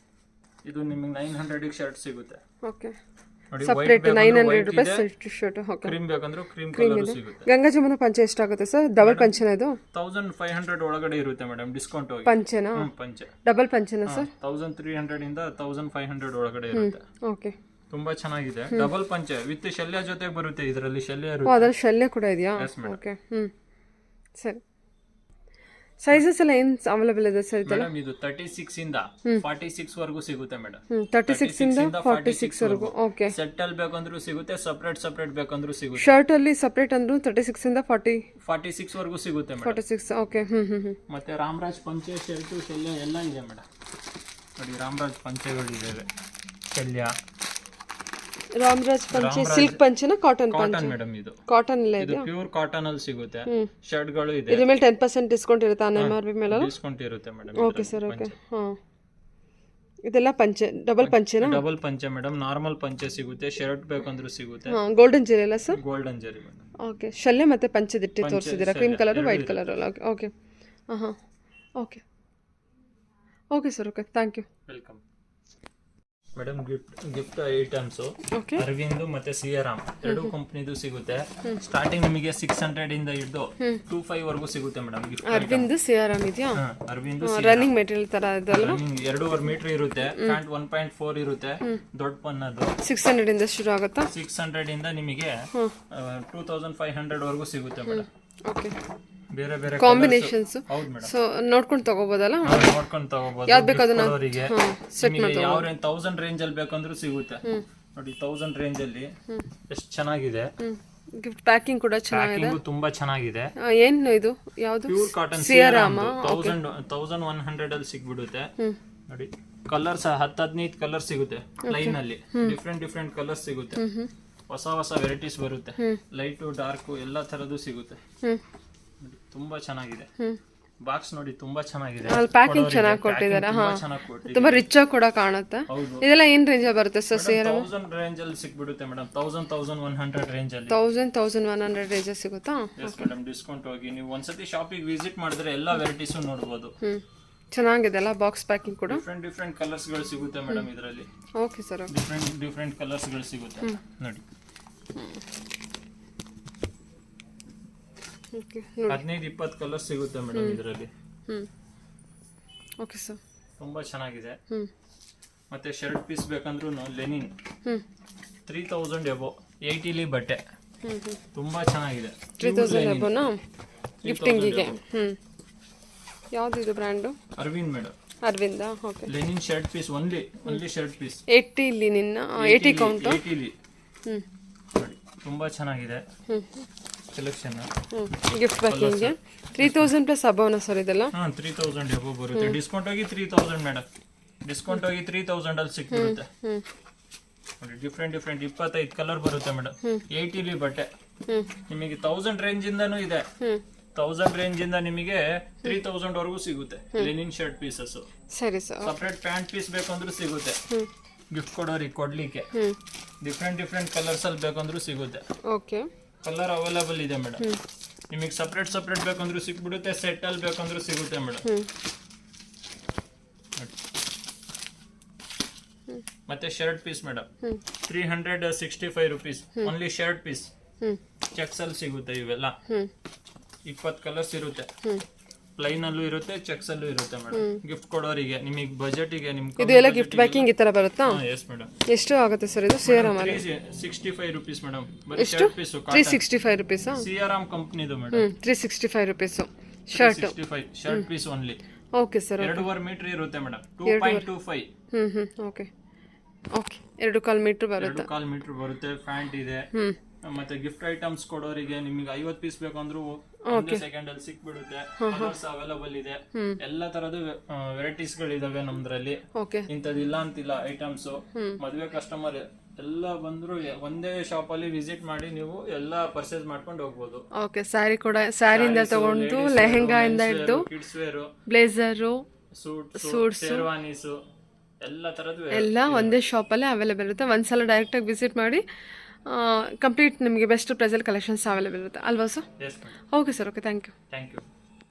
B: ಇದು ನಿಮಗೆ 900 ಗೆ ಶರ್ಟ್ ಸಿಗುತ್ತೆ.
A: ಓಕೆ.
B: ಸಪರೇಟ್
A: 900 ರೂಪಾಯಿ ಶರ್ಟ್. ಓಕೆ.
B: ಕ್ರೀಮ್ ಬೇಕಂದ್ರೆ ಕ್ರೀಮ್ ಕಲರ್ ಸಿಗುತ್ತೆ.
A: ಗಂಗಾ ಜಮುನಾ ಪಂಚೆ ಎಷ್ಟಾಗುತ್ತೆ ಸರ್? ಡಬಲ್ ಪಂಚೆನಾ ಇದು?
B: 1500 ಒಳಗಡೆ ಇರುತ್ತೆ ಮೇಡಮ್ ಡಿಸ್ಕೌಂಟ್ ಹೋಗಿ.
A: ಪಂಚೆನಾ?
B: ಪಂಚೆ
A: ಡಬಲ್ ಪಂಚೆನಾ ಸರ್?
B: 1300 ಇಂದ 1500 ಒಳಗಡೆ ಇರುತ್ತೆ.
A: ಓಕೆ.
B: ತುಂಬಾ ಚೆನ್ನಾಗಿದೆ. ಡಬಲ್ ಪಂಚೆ ವಿತ್ ಶಲ್ಯ ಜೊತೆ ಬರುತ್ತೆ. ಇದರಲ್ಲಿ ಶಲ್ಯ ಇರುತ್ತೆ.
A: ಅದ್ರಲ್ಲಿ ಶಲ್ಯ ಕೂಡ ಇದೆಯಾ? ಓಕೆ. ಸರಿ. ಸೈಜಸ್ ಎಲ್ಲ ಏನು ಅವೈಲೇಬಲ್ ಇದೆ ಸರ್ ಇದೆಲ್ಲ?
B: ಮೇಡಮ್ ಇದು 36 ಇಂದ 46 ವರೆಗೂ ಸಿಗುತ್ತೆ ಮೇಡಮ್.
A: 36 ಇಂದ 46 ವರೆಗೂ. ಓಕೆ.
B: ಸೆಟ್ ಅಲ್ಲಿ ಬೇಕಂದ್ರೂ ಸಿಗುತ್ತೆ, ಸಪರೇಟ್ ಬೇಕಂದ್ರೂ ಸಿಗುತ್ತೆ.
A: ಶರ್ಟ್ ಅಲ್ಲಿ ಸಪರೇಟ್ ಅಂದ್ರೂ 36 ಇಂದ
B: 46 ವರೆಗೂ ಸಿಗುತ್ತೆ ಮೇಡಮ್.
A: 46. ಓಕೆ.
B: ಮತ್ತೆ ರಾಮರಾಜ್ ಪಂಚೆ, ಶರ್ಟ್, ಶಲ್ಯ ಎಲ್ಲ ಇದೆ ಮೇಡಮ್. ನೋಡಿ ರಾಮರಾಜ್ ಪಂಚೆಗಳು ಇದಾವೆ. ಶಲ್ಯ
A: ರಾಮರಾಜ್ ಪಂಚೆ ಸಿಲ್ಕ್ ಪಂಚೆನ ಕಾಟನ್ ಪಂಚೆ?
B: Cotton madam. ಇದು
A: ಕಾಟನ್ ಇಲ್ಲ ಇದೆ.
B: ಪ್ಯೂರ್ ಕಾಟನ್ ಅಲ್ಲಿ ಸಿಗುತ್ತೆ. ಶರ್ಟ್ ಗಳು ಇದೆ.
A: ಇದ್ರ ಮೇಲೆ 10% ಡಿಸ್ಕೌಂಟ್ ಇರುತ್ತೆ. MRP ಮೇಲೆ
B: ಡಿಸ್ಕೌಂಟ್ ಇರುತ್ತೆ ಮೇಡಮ್.
A: Okay sir. ಓಕೆ. ಇದೆಲ್ಲ ಪಂಚೆ ಡಬಲ್ ಪಂಚೆನಾ?
B: ಡಬಲ್ ಪಂಚೆ ಮೇಡಮ್. ನಾರ್ಮಲ್ ಪಂಚೆ ಸಿಗುತ್ತೆ, ಶರ್ಟ್ ಬೇಕಂದ್ರೂ ಸಿಗುತ್ತೆ.
A: ಗೋಲ್ಡನ್ ಜರಿ ಅಲ್ಲ ಸರ್?
B: ಗೋಲ್ಡನ್ ಜರಿ ಮೇಡಮ್.
A: ಓಕೆ. ಶಲ್ಯ ಮತ್ತೆ ಪಂಚೆ ದಿಟ್ಟಿ ತೋರಿಸಿದ್ದೀರಾ, ಕ್ರೀಮ್ ಕಲರ್ ವೈಟ್ ಕಲರ್ ಅಲ್ಲ? Okay. Okay. Okay sir. Okay, thank you.
B: Welcome madam. Gift items Arvind ಮತ್ತೆ ಸಿಯರಾಮ್ ಎರಡು ಕಂಪ್ನಿದು ಸಿಗುತ್ತೆ. ಸ್ಟಾರ್ಟಿಂಗ್ ನಿಮಗೆ 600 ಇಂದ ಹಿಡಿದು 25 ವರೆಗೂ ಸಿಗುತ್ತೆ ಮೇಡಮ್.
A: ಅರವಿಂದ್ ಸಿಯರಾಮ್ ಇದೆಯಾ?
B: ಅರವಿಂದ್
A: ರನ್ನಿಂಗ್ ಮೆಟೀರಿಯಲ್ ತರ ಇದೆಲ್ಲ.
B: 2.5 ಮೀಟರ್ ಇರುತ್ತೆ. ಪ್ಯಾಂಟ್ 1.4 ಇರುತ್ತೆ. ದೊಡ್ಡ ಪನ್ನದು
A: 600 ಇಂದ ಶುರು ಆಗುತ್ತಾ?
B: 600 ಇಂದ ನಿಮಗೆ 2500 ವರೆಗೂ ಸಿಗುತ್ತೆ ಮೇಡಮ್.
A: ಓಕೆ.
B: ಬೇರೆ
A: ಕಾಂಬಿನೇಷನ್ಸ್.
B: ಹೌದು ಮೇಡಮ್.
A: ಸೊ ನೋಡ್ಕೊಂಡು ತಗೋಬೋದಲ್ಲ?
B: ನೋಡ್ಕೊಂಡು ತಗೋಬಹುದು.
A: ಯಾವ್ದು ಬೇಕು ಅದನ್ನ
B: ಸೆಟ್ ಮಾಡಿ. ಯಾವ 1000 ರೇಂಜ್ ಅಲ್ಲಿ ಬೇಕಂದ್ರೂ ಸಿಗುತ್ತೆ. ನೋಡಿ 1000 ರೇಂಜ್ ಅಲ್ಲಿ ಎಷ್ಟು ಚೆನ್ನಾಗಿದೆ.
A: ಗಿಫ್ಟ್ ಪ್ಯಾಕಿಂಗ್ ಕೂಡ ಚೆನ್ನಾಗಿದೆ.
B: ತುಂಬಾ ಚೆನ್ನಾಗಿದೆ.
A: ಏನು ಇದು ಯಾವುದು?
B: ಪ್ಯೂರ್ ಕಾಟನ್ ಸಿಯರಾಮ್ 1100 ಅಲ್ಲಿ ಸಿಗ್ಬಿಡುತ್ತೆ. ನೋಡಿ ಕಲರ್ಸ್ 10-15 ಕಲರ್ ಸಿಗುತ್ತೆ. ಲೈನ್ ಅಲ್ಲಿ ಡಿಫ್ರೆಂಟ್ ಕಲರ್ಸ್ ಸಿಗುತ್ತೆ. ಹೊಸ ವೆರೈಟೀಸ್ ಬರುತ್ತೆ. ಲೈಟು ಡಾರ್ಕ್ ಎಲ್ಲ ತರದ್ದು ಸಿಗುತ್ತೆ. ತುಂಬಾ ಚೆನ್ನಾಗಿದೆ. ಬಾಕ್ಸ್ ನೋಡಿ ತುಂಬಾ ಚೆನ್ನಾಗಿದೆ.
A: ಅಲ್ಲಿ ಪ್ಯಾಕಿಂಗ್
B: ಕೊಡೋರಿಗೆ
A: ಚೆನ್ನಾಗಿ
B: packing
A: ಕೊಟ್ಟಿದ್ದಾರೆ.
B: ತುಂಬಾ
A: ಹಾಂ,
B: ಚೆನ್ನಾಗಿ ಕೊಟ್ಟಿದ್ದಾರೆ.
A: ತುಂಬ ರಿಚ್ ಆಗಿ ಕೂಡ ಕಾಣುತ್ತೆ.
B: ಹೌದು.
A: ಇದೆಲ್ಲ ಏನು ರೇಂಜಲ್ಲಿ ಬರುತ್ತೆ ಸರ್?
B: 1000 ರೇಂಜ್ ಅಲ್ಲಿ ಸಿಕ್ಬಿಡುತ್ತೆ ಮೇಡಮ್. 1100 ರೇಂಜ್ ಅಲ್ಲಿ
A: 1100 ರೇಂಜಸ್ ಸಿಗುತ್ತಾ?
B: Yes madam. ಡಿಸ್ಕೌಂಟ್ ಹೋಗಿ ನೀವು ಒಂದ್ಸತಿ ಶಾಪಿಗೆ ವಿಸಿಟ್ ಮಾಡಿದ್ರೆ ಎಲ್ಲಾ ವೆರೈಟೀಸು ನೋಡ್ಬೋದು.
A: ಚೆನ್ನಾಗಿದೆ ಅಲ್ಲ ಬಾಕ್ಸ್ ಪ್ಯಾಕಿಂಗ್ ಕೂಡ?
B: ಡಿಫ್ರೆಂಟ್ ಕಲರ್ಸ್ ಗಳು ಸಿಗುತ್ತೆ ಮೇಡಮ್ ಇದರಲ್ಲಿ.
A: Okay sir.
B: ಡಿಫ್ರೆಂಟ್ ಕಲರ್ಸ್ ಗಳು ಸಿಗುತ್ತೆ ನೋಡಿ.
A: ಓಕೆ,
B: 15-20 ಕಲರ್ಸ್ ಸಿಗುತ್ತೆ ಮೇಡಮ್ ಇದರಲ್ಲಿ.
A: Okay sir.
B: ತುಂಬಾ ಚೆನ್ನಾಗಿದೆ. ಮತ್ತೆ ಶರ್ಟ್ ಪೀಸ್ ಬೇಕಂದ್ರೂ ಲೆನಿನ್ 3000 ಎಬೋ 80 ಬಟ್ಟೆ ತುಂಬಾ ಚೆನ್ನಾಗಿದೆ.
A: 3000 ಎಬೋನಾ ಗಿಫ್ಟಿಂಗಿಗೆ? ಯಾವ್ದು ಬ್ರ್ಯಾಂಡು?
B: ಅರವಿಂದ್ ಮೇಡಮ್.
A: ಅರವಿಂದ? Okay.
B: Linen shirt piece only shirt piece
A: 80 ಇಲ್ಲಿ ನಿನ್ನ 80 ಕೌಂಟ್.
B: 80 ನೋಡಿ ತುಂಬಾ ಚೆನ್ನಾಗಿದೆ ಕಲೆಕ್ಷನ್.
A: ಗಿಫ್ಟ್ ಪ್ಯಾಕಿಂಗ್ಗೆ 3000 ಪ್ಲಸ್ ಅಬೌವ್ನ ಸರ್ ಇದೆಲ್ಲ?
B: 3000 ಎಬೋ ಬರುತ್ತೆ. ಡಿಸ್ಕೌಂಟ್ ಹೋಗಿ 3000 ಮೇಡಮ್. ಡಿಸ್ಕೌಂಟ್ ಹೋಗಿ 3000 ಅಲ್ಲಿ ಸಿಕ್ಬಿಡುತ್ತೆ ನೋಡಿ. ಡಿಫ್ರೆಂಟ್ 25 ಕಲರ್ ಬರುತ್ತೆ ಮೇಡಮ್. 80 ಬಟ್ಟೆ ನಿಮಗೆ 1000 ರೇಂಜ್ ಇಂದಾನು ಇದೆ. 1000 ರೇಂಜ್ ಇಂದ ನಿಮಗೆ 3000 ವರೆಗೂ ಸಿಗುತ್ತೆ ಲೆನಿನ್ ಶರ್ಟ್ ಪೀಸಸ್.
A: ಸರಿ ಸರ್.
B: ಸಪರೇಟ್ ಪ್ಯಾಂಟ್ ಪೀಸ್ ಬೇಕಂದ್ರೂ ಸಿಗುತ್ತೆ. ಗಿಫ್ಟ್ ಕೊಡ್ಲಿಕ್ಕೆ ಡಿಫ್ರೆಂಟ್ ಕಲರ್ಸ್ ಅಲ್ಲಿ ಬೇಕಂದ್ರೂ ಸಿಗುತ್ತೆ.
A: ಓಕೆ.
B: ಕಲರ್ ಅವೈಲೇಬಲ್ ಇದೆ ಮೇಡಮ್. ನಿಮಗೆ ಸಪರೇಟ್ ಬೇಕಂದ್ರೂ ಸಿಕ್ಬಿಡುತ್ತೆ. ಸೆಟ್ ಅಲ್ಲಿ ಬೇಕಂದ್ರೂ ಸಿಗುತ್ತೆ ಮೇಡಮ್. ಮತ್ತೆ shirt piece madam 365 rupees only shirt piece. Checks ಅಲ್ಲಿ ಸಿಗುತ್ತೆ ಇವೆಲ್ಲ. 20 ಕಲರ್ಸ್ ಇರುತ್ತೆ. ಪ್ಲೈನ್ ಅಲ್ಲೂ ಇರುತ್ತೆ, ಚೆಕ್ಸ್ ಅಲ್ಲೂ ಇರುತ್ತೆ ಮೇಡಮ್. ಗಿಫ್ಟ್ ಕೊಡೋರಿಗೆ ನಿಮಗೆ ಬಜೆಟಿಗೆ
A: ಇದು ಎಲ್ಲ ಗಿಫ್ಟ್ ಪ್ಯಾಕಿಂಗ್ ಈ ತರ ಬರುತ್ತಾ?
B: Yes madam.
A: ಎಷ್ಟು ಆಗುತ್ತೆ ಸರ್ ಇದು? CRM
B: 65 rupees madam. ಬರೀ
A: ಎಷ್ಟು?
B: ಶರ್ಟ್ ಪೀಸ್
A: 365 ರುಪೀಸಾ?
B: ಸಿಆರ್ಎಂ ಕಂಪನಿದು madam.
A: 365 rupees shirt.
B: 65 shirt piece only.
A: Okay sir.
B: 2.5 metre ಇರುತ್ತೆ ಮೇಡಮ್. 2.25.
A: ಓಕೆ. 2.25 ಮೀಟರ್ ಬರುತ್ತೆ.
B: 2.25 ಮೀಟರ್ ಬರುತ್ತೆ. ಪ್ಯಾಂಟ್ ಇದೆ. ಮತ್ತೆ ಗಿಫ್ಟ್ ಐಟಮ್ಸ್ ಕೊಡೋರಿಗೆ ನಿಮಗೆ 50 ಪೀಸ್ ಬೇಕಂದ್ರೂ ಒಂದೇ ಸೆಕೆಂಡ್ ಅಲ್ಲಿ ಸಿಕ್ಬಿಡುತ್ತೆ. ಕಲರ್ಸ್ ಅವೈಲೇಬಲ್ ಇದೆ. ಎಲ್ಲಾ ತರದ ವೆರೈಟೀಸ್ ಗಳಿದಾವೆ ನಮ್ದ್ರಲ್ಲಿ. ಇಂಥದಿಲ್ಲ ಅಂತಿಲ್ಲ ಐಟಮ್ಸ್. ಮದುವೆ ಕಸ್ಟಮರ್ ಎಲ್ಲ ಬಂದ್ರು ಒಂದೇ ಶಾಪ್ ಅಲ್ಲಿ ವಿಸಿಟ್ ಮಾಡಿ ನೀವು ಎಲ್ಲ ಪರ್ಚೇಸ್ ಮಾಡ್ಕೊಂಡು ಹೋಗ್ಬೋದು.
A: ಓಕೆ. ಸ್ಯಾರಿ ಕೂಡ, ಸ್ಯಾರಿಯಿಂದ ತಗೊಂಡು ಲೆಹೆಂಗಾ ಇಂದ ಹಿಡಿದು
B: kids wear,
A: blazer,
B: suits, sherwanis ಎಲ್ಲ ತರದ್ದು
A: ಎಲ್ಲ ಒಂದೇ ಶಾಪಲ್ಲೇ ಅವೈಲೇಬಲ್ ಇರುತ್ತೆ. ಒಂದ್ಸಲ ಡೈರೆಕ್ಟಾಗಿ ವಿಸಿಟ್ ಮಾಡಿ ಕಂಪ್ಲೀಟ್ ನಿಮಗೆ ಬೆಸ್ಟ್ ಪ್ರೈಸಲ್ಲಿ ಕಲೆಕ್ಷನ್ಸ್ ಅವೈಲೇಬಲ್ ಇರುತ್ತೆ ಅಲ್ವಾ sir? Okay sir. Okay, thank you.